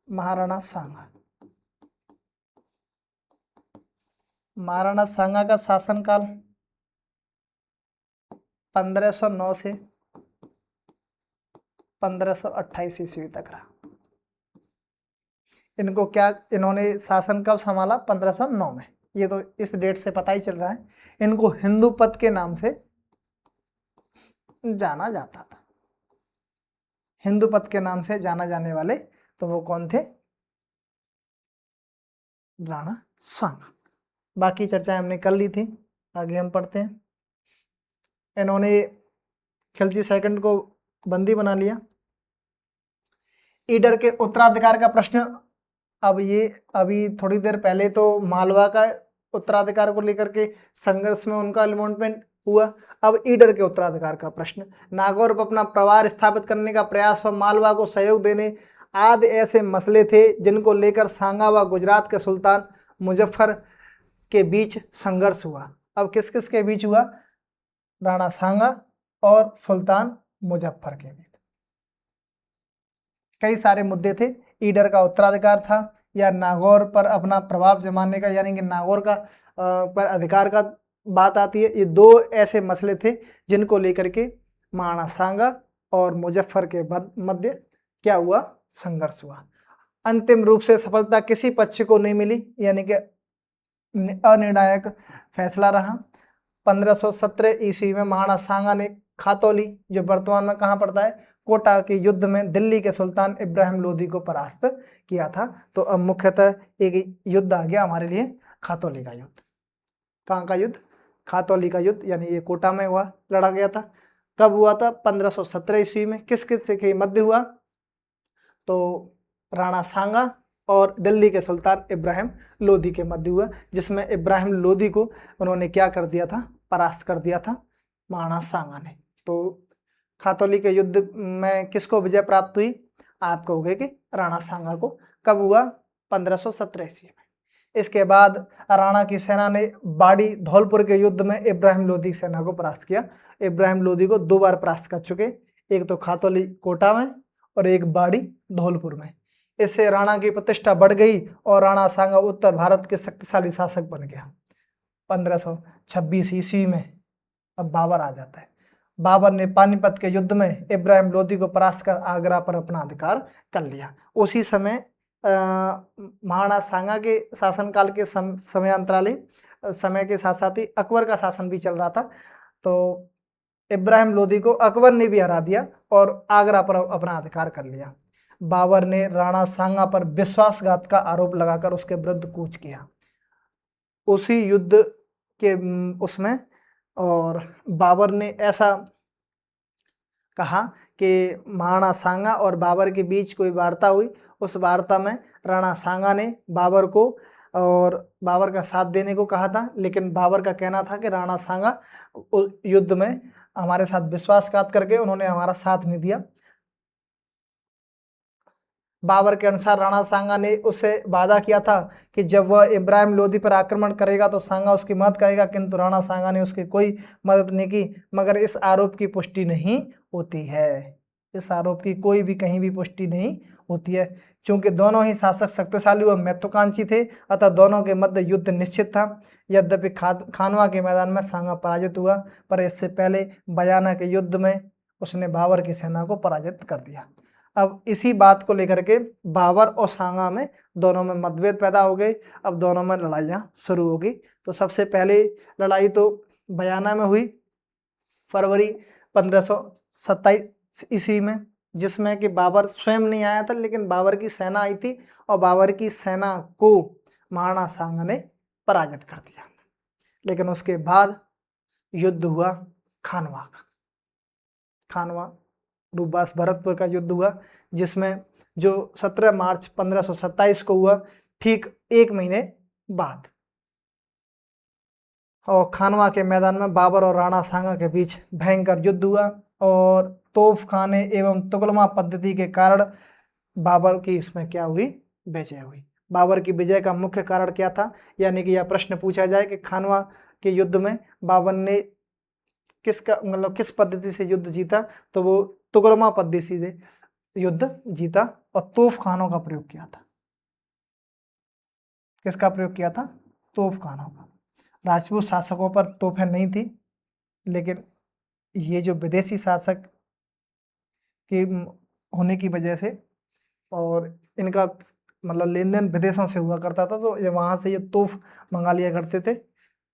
महाराणा सांगा, महाराणा सांगा का शासनकाल 1509 से 1528 ईस्वी तक रहा। इनको क्या, इन्होंने शासन कब संभाला? 1509 में। ये तो इस डेट से पता ही चल रहा है। इनको हिंदू पद के नाम से जाना जाता था। हिंदू पद के नाम से जाना जाने वाले तो वो कौन थे? राणा सांगा। बाकी चर्चाएं हमने कर ली थी, आगे हम पढ़ते हैं। इन्होंने खिलजी सेकंड को बंदी बना लिया। ईडर के उत्तराधिकार का प्रश्न, अब ये अभी थोड़ी देर पहले तो मालवा का उत्तराधिकार को लेकर के संघर्ष में उनका इन्वॉल्वमेंट हुआ। अब ईडर के उत्तराधिकार का प्रश्न, नागौर पर अपना प्रभाव स्थापित करने का प्रयास और मालवा को सहयोग देने आदि ऐसे मसले थे जिनको लेकर सांगा व गुजरात के सुल्तान मुजफ्फर के बीच संघर्ष हुआ। अब किस किस के बीच हुआ? राणा सांगा और सुल्तान मुजफ्फर के बीच। कई सारे मुद्दे थे। ईडर का उत्तराधिकार था, या नागौर पर अपना प्रभाव जमाने का, यानी कि नागौर का पर अधिकार का बात आती है। ये 2 ऐसे मसले थे जिनको लेकर के महाराणा सांगा और मुजफ्फर के मध्य क्या हुआ? संघर्ष हुआ। अंतिम रूप से सफलता किसी पक्ष को नहीं मिली, यानी कि अनिर्णायक फैसला रहा। 1517 ईस्वी में महाराणा सांगा ने खातौली, जो वर्तमान में कहाँ पड़ता है, कोटा के युद्ध में दिल्ली के सुल्तान इब्राहिम लोदी को परास्त किया था। तो अब मुख्यतः एक युद्ध आ गया हमारे लिए, खातौली का युद्ध। कहाँ का युद्ध? खातौली का युद्ध, यानी ये कोटा में हुआ, लड़ा गया था। कब हुआ था? 1517 ईस्वी में। किस किस के मध्य हुआ? तो राणा सांगा और दिल्ली के सुल्तान इब्राहिम लोदी के मध्य हुआ, जिसमें इब्राहिम लोदी को उन्होंने क्या कर दिया था? परास्त कर दिया था महाराणा सांगा ने। तो खातौली के युद्ध में किसको विजय प्राप्त हुई? आप कहोगे कि राणा सांगा को। कब हुआ? 1517 ईस्वी में। इसके बाद राणा की सेना ने बाड़ी धौलपुर के युद्ध में इब्राहिम लोदी की सेना को परास्त किया। इब्राहिम लोदी को 2 बार परास्त कर चुके, एक तो खातौली कोटा में और एक बाड़ी धौलपुर में। इससे राणा की प्रतिष्ठा बढ़ गई और राणा सांगा उत्तर भारत के शक्तिशाली शासक बन गया। 1526 ईस्वी में अब बाबर आ जाता है। बाबर ने पानीपत के युद्ध में इब्राहिम लोदी को परास्त कर आगरा पर अपना अधिकार कर लिया। उसी समय महाराणा सांगा के शासनकाल के समयांतराली समय के साथ साथ ही अकबर का शासन भी चल रहा था। तो इब्राहिम लोदी को अकबर ने भी हरा दिया और आगरा पर अपना अधिकार कर लिया। बाबर ने राणा सांगा पर विश्वासघात का आरोप लगाकर उसके विरुद्ध कूच किया उसी युद्ध के उसमें। और बाबर ने ऐसा कहा कि महाराणा सांगा और बाबर के बीच कोई वार्ता हुई। उस वार्ता में राणा सांगा ने बाबर को और बाबर का साथ देने को कहा था, लेकिन बाबर का कहना था कि राणा सांगा युद्ध में हमारे साथ विश्वासघात करके उन्होंने हमारा साथ नहीं दिया। बाबर के अनुसार राणा सांगा ने उससे वादा किया था कि जब वह इब्राहिम लोदी पर आक्रमण करेगा तो सांगा उसकी मदद करेगा, किंतु राणा सांगा ने उसकी कोई मदद नहीं की। मगर इस आरोप की पुष्टि नहीं होती है, इस आरोप की कोई भी कहीं भी पुष्टि नहीं होती है। क्योंकि दोनों ही शासक शक्तिशाली व महत्वाकांक्षी थे, अतः दोनों के मध्य युद्ध निश्चित था। यद्यपि खानवा के मैदान में सांगा पराजित हुआ, पर इससे पहले बयाना के युद्ध में उसने बाबर की सेना को पराजित कर दिया। अब इसी बात को लेकर के बाबर और सांगा में दोनों में मतभेद पैदा हो गए। अब दोनों में लड़ाइयाँ शुरू हो गई। तो सबसे पहले लड़ाई तो बयाना में हुई फरवरी 1527 ईस्वी में, जिसमें कि बाबर स्वयं नहीं आया था, लेकिन बाबर की सेना आई थी और बाबर की सेना को महाराणा सांगा ने पराजित कर दिया। लेकिन उसके बाद युद्ध हुआ खानवा का, खानवा रूपबास भरतपुर का युद्ध हुआ, जिसमें जो 17 मार्च 1527 को हुआ, ठीक एक महीने बाद। और खानवा के मैदान में बाबर और राणा सांगा के बीच भयंकर युद्ध हुआ और तोप खाने एवं तुगलमा पद्धति के कारण बाबर की इसमें क्या हुई, विजय हुई। बाबर की विजय का मुख्य कारण क्या था, यानी कि यह प्रश्न पूछा जाए कि खानवा के युद्ध में बाबर ने किस पद्धति से युद्ध जीता, तो वो तुगलमा पद्धति से युद्ध जीता और तोप खानों का प्रयोग किया था। किसका प्रयोग किया था? तोप खानों का। राजपूत शासकों पर तोपें नहीं थी, लेकिन ये जो विदेशी शासक के होने की वजह से और इनका मतलब लेन देन विदेशों से हुआ करता था, तो ये वहाँ से ये तोप मंगा लिया करते थे।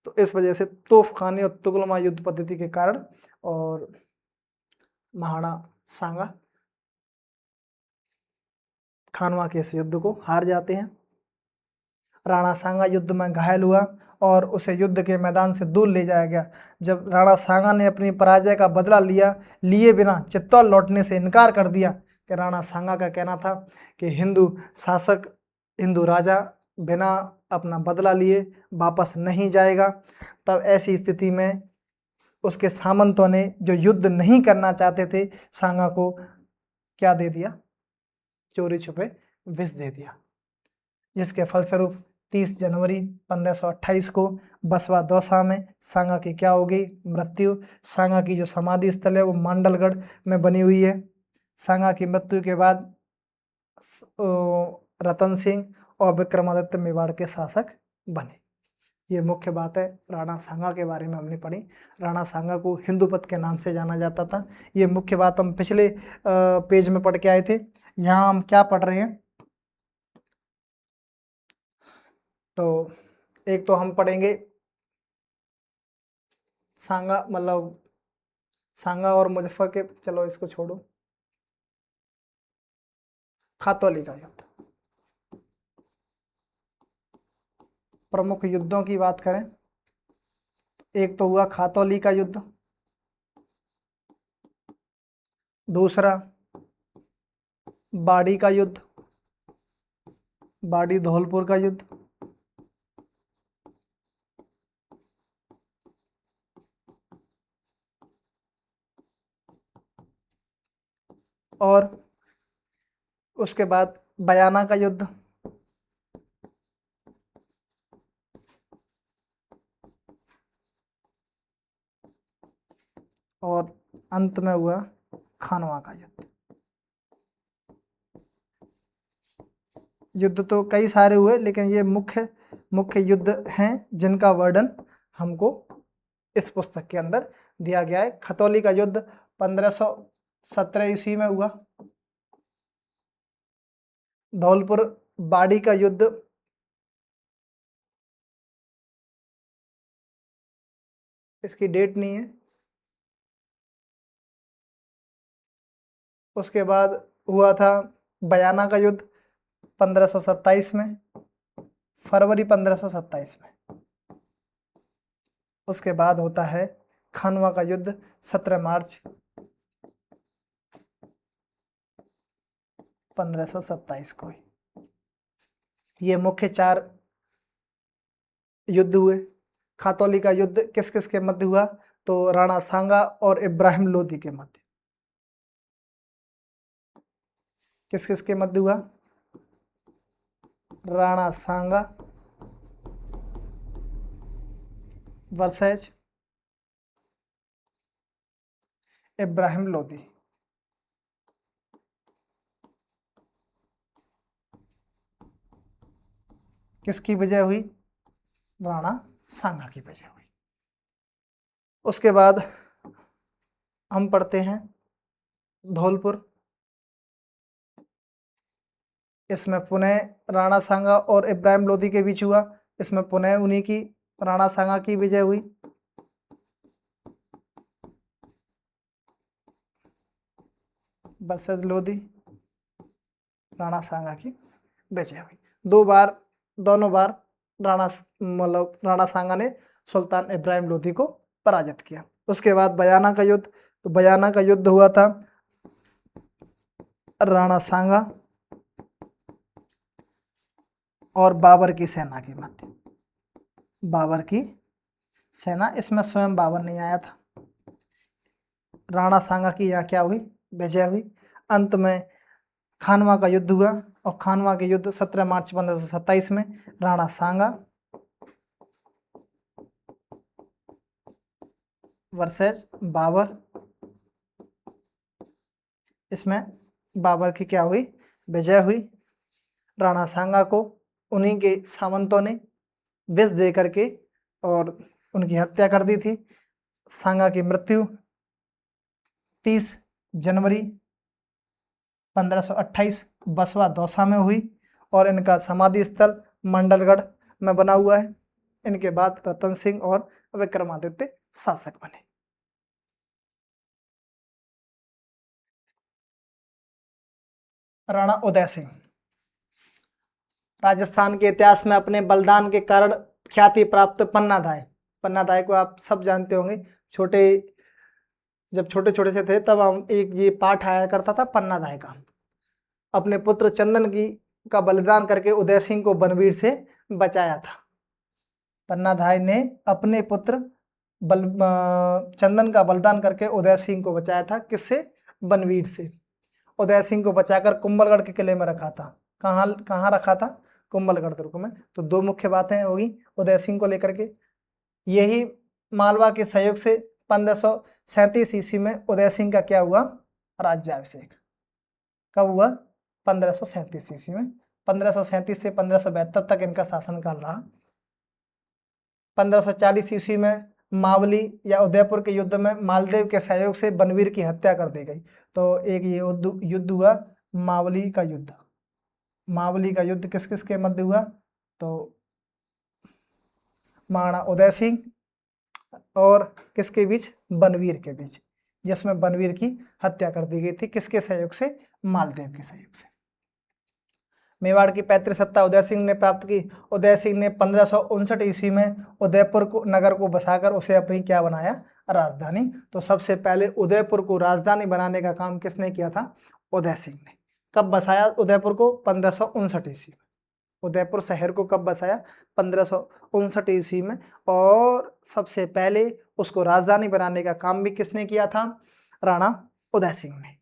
तो इस वजह से तोप खाने और तुगलमा युद्ध पद्धति के कारण और महाराणा सांगा खानवा के इस युद्ध को हार जाते हैं। राणा सांगा युद्ध में घायल हुआ और उसे युद्ध के मैदान से दूर ले जाया गया। जब राणा सांगा ने अपनी पराजय का बदला लिए बिना चित्तौड़ लौटने से इनकार कर दिया, कि राणा सांगा का कहना था कि हिंदू राजा बिना अपना बदला लिए वापस नहीं जाएगा। तब ऐसी स्थिति में उसके सामंतों ने, जो युद्ध नहीं करना चाहते थे, सांगा को क्या दे दिया? चोरी छुपे विष दे दिया, जिसके फलस्वरूप 30 जनवरी 1528 को बसवा दौसा में सांगा की क्या हो गई? मृत्यु। सांगा की जो समाधि स्थल है वो मांडलगढ़ में बनी हुई है। सांगा की मृत्यु के बाद रतन सिंह और विक्रमादित्य मेवाड़ के शासक बने। ये मुख्य बात है राणा सांगा के बारे में हमने पढ़ी। राणा सांगा को हिंदूपत के नाम से जाना जाता था। ये मुख्य बात हम पिछले पेज में पढ़ के आए थे। यहाँ हम क्या पढ़ रहे हैं, तो एक तो हम पढ़ेंगे सांगा, मतलब सांगा और मुजफ्फर के, चलो इसको छोड़ो, खातौली का युद्ध। प्रमुख युद्धों की बात करें, एक तो हुआ खातौली का युद्ध, दूसरा बाड़ी का युद्ध, बाड़ी धौलपुर का युद्ध, और उसके बाद बयाना का युद्ध, और अंत में हुआ खानवा का युद्ध। युद्ध तो कई सारे हुए, लेकिन ये मुख्य युद्ध हैं जिनका वर्णन हमको इस पुस्तक के अंदर दिया गया है। खतौली का युद्ध 1517 ईस्वी में हुआ। धौलपुर बाड़ी का युद्ध इसकी डेट नहीं है। उसके बाद हुआ था बयाना का युद्ध 1527 में, फरवरी 1527 में। उसके बाद होता है खानवा का युद्ध 17 मार्च 1527 को हुई। ये मुख्य 4 युद्ध हुए। खातौली का युद्ध किस किस के मध्य हुआ? तो राणा सांगा और इब्राहिम लोदी के मध्य। किस किस के मध्य हुआ? राणा सांगा वर्सेज इब्राहिम लोदी। किसकी विजय हुई? राणा सांगा की विजय हुई। उसके बाद हम पढ़ते हैं धौलपुर। इसमें पुनः राणा सांगा और इब्राहिम लोदी के बीच हुआ। इसमें पुनः उन्हीं की राणा सांगा की विजय हुई। वर्सेस लोदी, राणा सांगा की विजय हुई। दोनों बार राणा सांगा ने सुल्तान इब्राहिम लोदी को पराजित किया। उसके बाद बयाना का युद्ध। तो बयाना का युद्ध हुआ था राणा सांगा और बाबर की सेना के मध्य। बाबर की सेना, इसमें स्वयं बाबर नहीं आया था। राणा सांगा की यहाँ क्या हुई? विजय हुई। अंत में खानवा का युद्ध हुआ और खानवा के युद्ध 17 मार्च 1527 में राणा सांगा वर्सेस बाबर। इसमें बाबर की क्या हुई? विजय हुई। राणा सांगा को उन्हीं के सामंतों ने विष दे करके और उनकी हत्या कर दी थी। सांगा की मृत्यु 30 जनवरी 1528 बसवा दौसा में हुई और इनका समाधि स्थल मंडलगढ़ में बना हुआ है। इनके बाद रतन सिंह और विक्रमादित्य शासक बने। राणा उदय सिंह राजस्थान के इतिहास में अपने बलिदान के कारण ख्याति प्राप्त पन्नाधाय। पन्नाधाय को आप सब जानते होंगे। जब छोटे छोटे से थे तब हम एक ये पाठ आया करता था पन्नाधाय का। अपने पुत्र चंदन का बलिदान करके उदय सिंह को बनवीर से बचाया था। पन्नाधाय ने अपने पुत्र चंदन का बलिदान करके उदय सिंह को बचाया था। किससे? बनवीर से। उदय सिंह को बचाकर कुंभलगढ़ के किले में रखा था। कहाँ रखा था? कुंभलगढ़ दुर्ग में। तो 2 मुख्य बातें होगी उदय सिंह को लेकर के। यही मालवा के सहयोग से 1537 ईस्वी में उदय सिंह का क्या हुआ? राज्याभिषेक। कब हुआ? 1537 ईस्वी में। 1537 से 1572 तक इनका शासनकाल रहा। 1540 ईस्वी में मावली या उदयपुर के युद्ध में मालदेव के सहयोग से बनवीर की हत्या कर दी गई। तो एक ये युद्ध हुआ मावली का युद्ध। मावली का युद्ध किस किस के मध्य हुआ? तो महाराणा उदय सिंह और किसके बीच? बनवीर के बीच, जिसमें बनवीर की हत्या कर दी गई थी। किसके सहयोग से? मालदेव के सहयोग से। मेवाड़ की पैतृक सत्ता उदय सिंह ने प्राप्त की। उदय सिंह ने 1559 ईस्वी में उदयपुर को नगर को बसाकर उसे अपनी क्या बनाया? राजधानी। तो सबसे पहले उदयपुर को राजधानी बनाने का काम किसने किया था? उदय सिंह ने। कब बसाया उदयपुर को? 1559 ईस्वी में। उदयपुर शहर को कब बसाया? 1559 ईस्वी में। और सबसे पहले उसको राजधानी बनाने का काम भी किसने किया था? राणा उदय सिंह ने।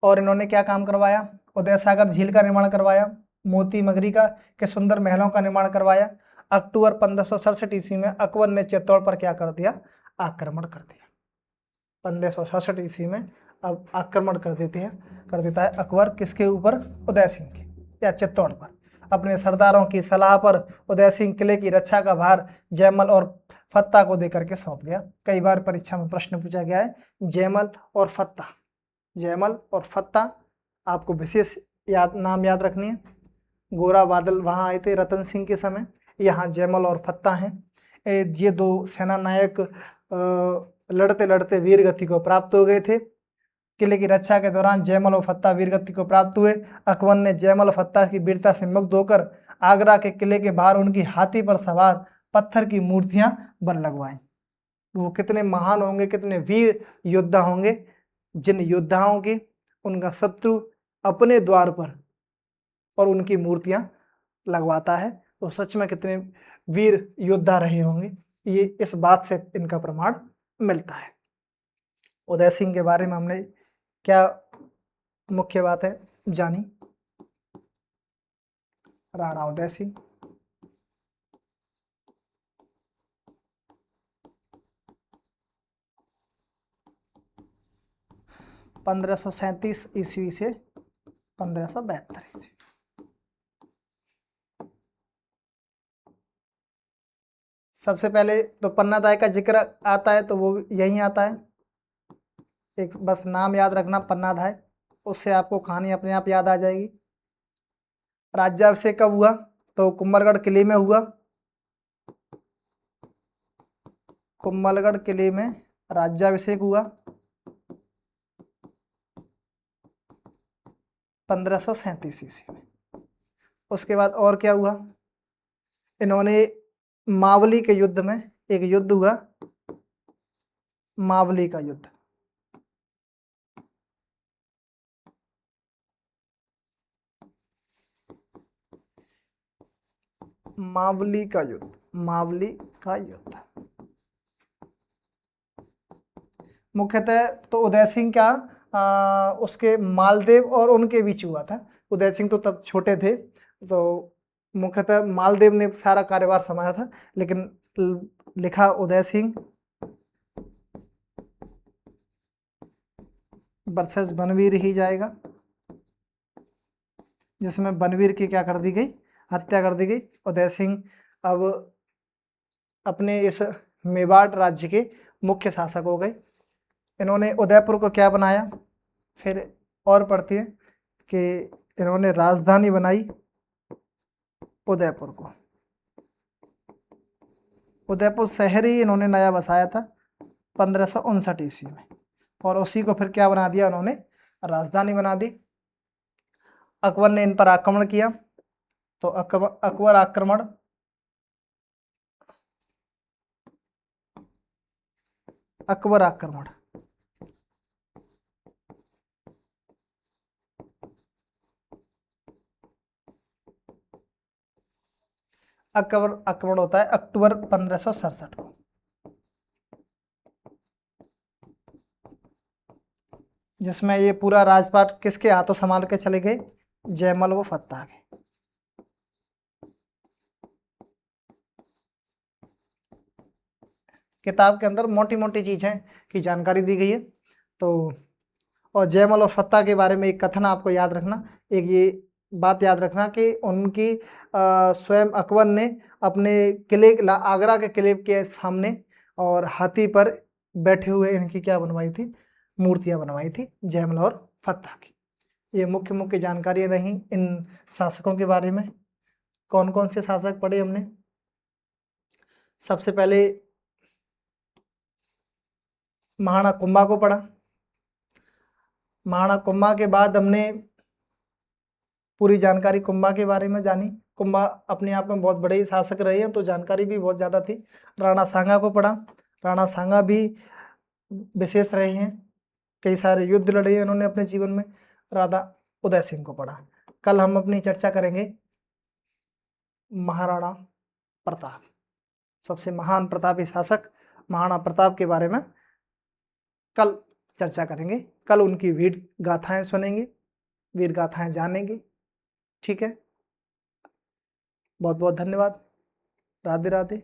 और इन्होंने क्या काम करवाया? उदय सागर झील का निर्माण करवाया। मोती मगरी के सुंदर महलों का निर्माण करवाया। अक्टूबर 1567 ईस्वी में अकबर ने चित्तौड़ पर क्या कर दिया? आक्रमण कर दिया। 1567 ईस्वी में अब आक्रमण कर देता है अकबर। किसके ऊपर? उदय सिंह के या चित्तौड़ पर। अपने सरदारों की सलाह पर उदय सिंह किले की रक्षा का भार जयमल और फत्ता को देकर के सौंप गया। कई बार परीक्षा में प्रश्न पूछा गया है जयमल और फत्ता। जयमल और फत्ता आपको विशेष नाम याद रखनी है। गोरा बादल वहाँ आए थे रतन सिंह के समय। यहाँ जयमल और फत्ता हैं। ये 2 सेना नायक लड़ते लड़ते वीर गति को प्राप्त हो गए थे। किले की रक्षा के दौरान जयमल और फत्ता वीर गति को प्राप्त हुए। अकबर ने जयमल और फत्ता की वीरता से मुग्ध होकर आगरा के किले के बाहर उनकी हाथी पर सवार पत्थर की मूर्तियां बन लगवाई। वो कितने महान होंगे, कितने वीर योद्धा होंगे, जिन योद्धाओं की उनका शत्रु अपने द्वार पर और उनकी मूर्तियां लगवाता है। तो सच में कितने वीर योद्धा रहे होंगे, ये इस बात से इनका प्रमाण मिलता है। उदय सिंह के बारे में हमने क्या मुख्य बात है जानी। राणा उदय सिंह 1537 ईस्वी से 1572 ईस्वी। सबसे पहले तो पन्नादाय का जिक्र आता है तो वो यहीं आता है। एक बस नाम याद रखना पन्नादाय, उससे आपको कहानी अपने आप याद आ जाएगी। राज्याभिषेक कब हुआ? तो कुंभलगढ़ किले में हुआ। कुंभलगढ़ किले में राज्याभिषेक हुआ 1537 ईस्वी में। उसके बाद और क्या हुआ? इन्होंने मावली के युद्ध में, एक युद्ध हुआ मावली का युद्ध, मावली का युद्ध, मावली का युद्ध मुख्यतः तो उदय सिंह का उसके मालदेव और उनके बीच हुआ था। उदय सिंह तो तब छोटे थे, तो मुख्यतः मालदेव ने सारा कार्यभार संभाला था, लेकिन लिखा उदय सिंह वर्सेस बनवीर ही जाएगा, जिसमें बनवीर की क्या कर दी गई? हत्या कर दी गई। उदय सिंह अब अपने इस मेवाड़ राज्य के मुख्य शासक हो गए। इन्होंने उदयपुर को क्या बनाया? फिर और पढ़ती है कि इन्होंने राजधानी बनाई उदयपुर को। उदयपुर शहर ही इन्होंने नया बसाया था 1559 ईस्वी में, और उसी को फिर क्या बना दिया उन्होंने? राजधानी बना दी। अकबर ने इन पर आक्रमण किया, तो अकबर आक्रमण अकबर आक्रमण आक्रमण होता है अक्टूबर 1567 को, जिसमें ये पूरा राजपाट किसके हाथों संभाल के चले गए? जयमल व फत्ता के। किताब के अंदर मोटी मोटी चीज़ें की जानकारी दी गई है। तो और जयमल और फत्ता के बारे में एक कथन आपको याद रखना, एक ये बात याद रखना कि उनकी स्वयं अकबर ने अपने किले आगरा के किले के सामने और हाथी पर बैठे हुए इनकी क्या बनवाई थी? मूर्तियां बनवाई थी जयमल और फत्ता की। ये मुख्य मुख्य जानकारियाँ रहीं इन शासकों के बारे में। कौन कौन से शासक पढ़े हमने? सबसे पहले महाराणा कुंभा को पढ़ा। महाराणा कुंभा के बाद हमने पूरी जानकारी कुंभा के बारे में जानी। कुंभा अपने आप में बहुत बड़े शासक रहे हैं, तो जानकारी भी बहुत ज़्यादा थी। राणा सांगा को पढ़ा। राणा सांगा भी विशेष रहे हैं, कई सारे युद्ध लड़े हैं उन्होंने अपने जीवन में। राजा उदय सिंह को पढ़ा। कल हम अपनी चर्चा करेंगे महाराणा प्रताप, सबसे महान प्रतापी शासक महाराणा प्रताप के बारे में कल चर्चा करेंगे। कल उनकी वीर गाथाएं सुनेंगे, वीर गाथाएं जानेंगे। ठीक है, बहुत बहुत धन्यवाद। राधे राधे।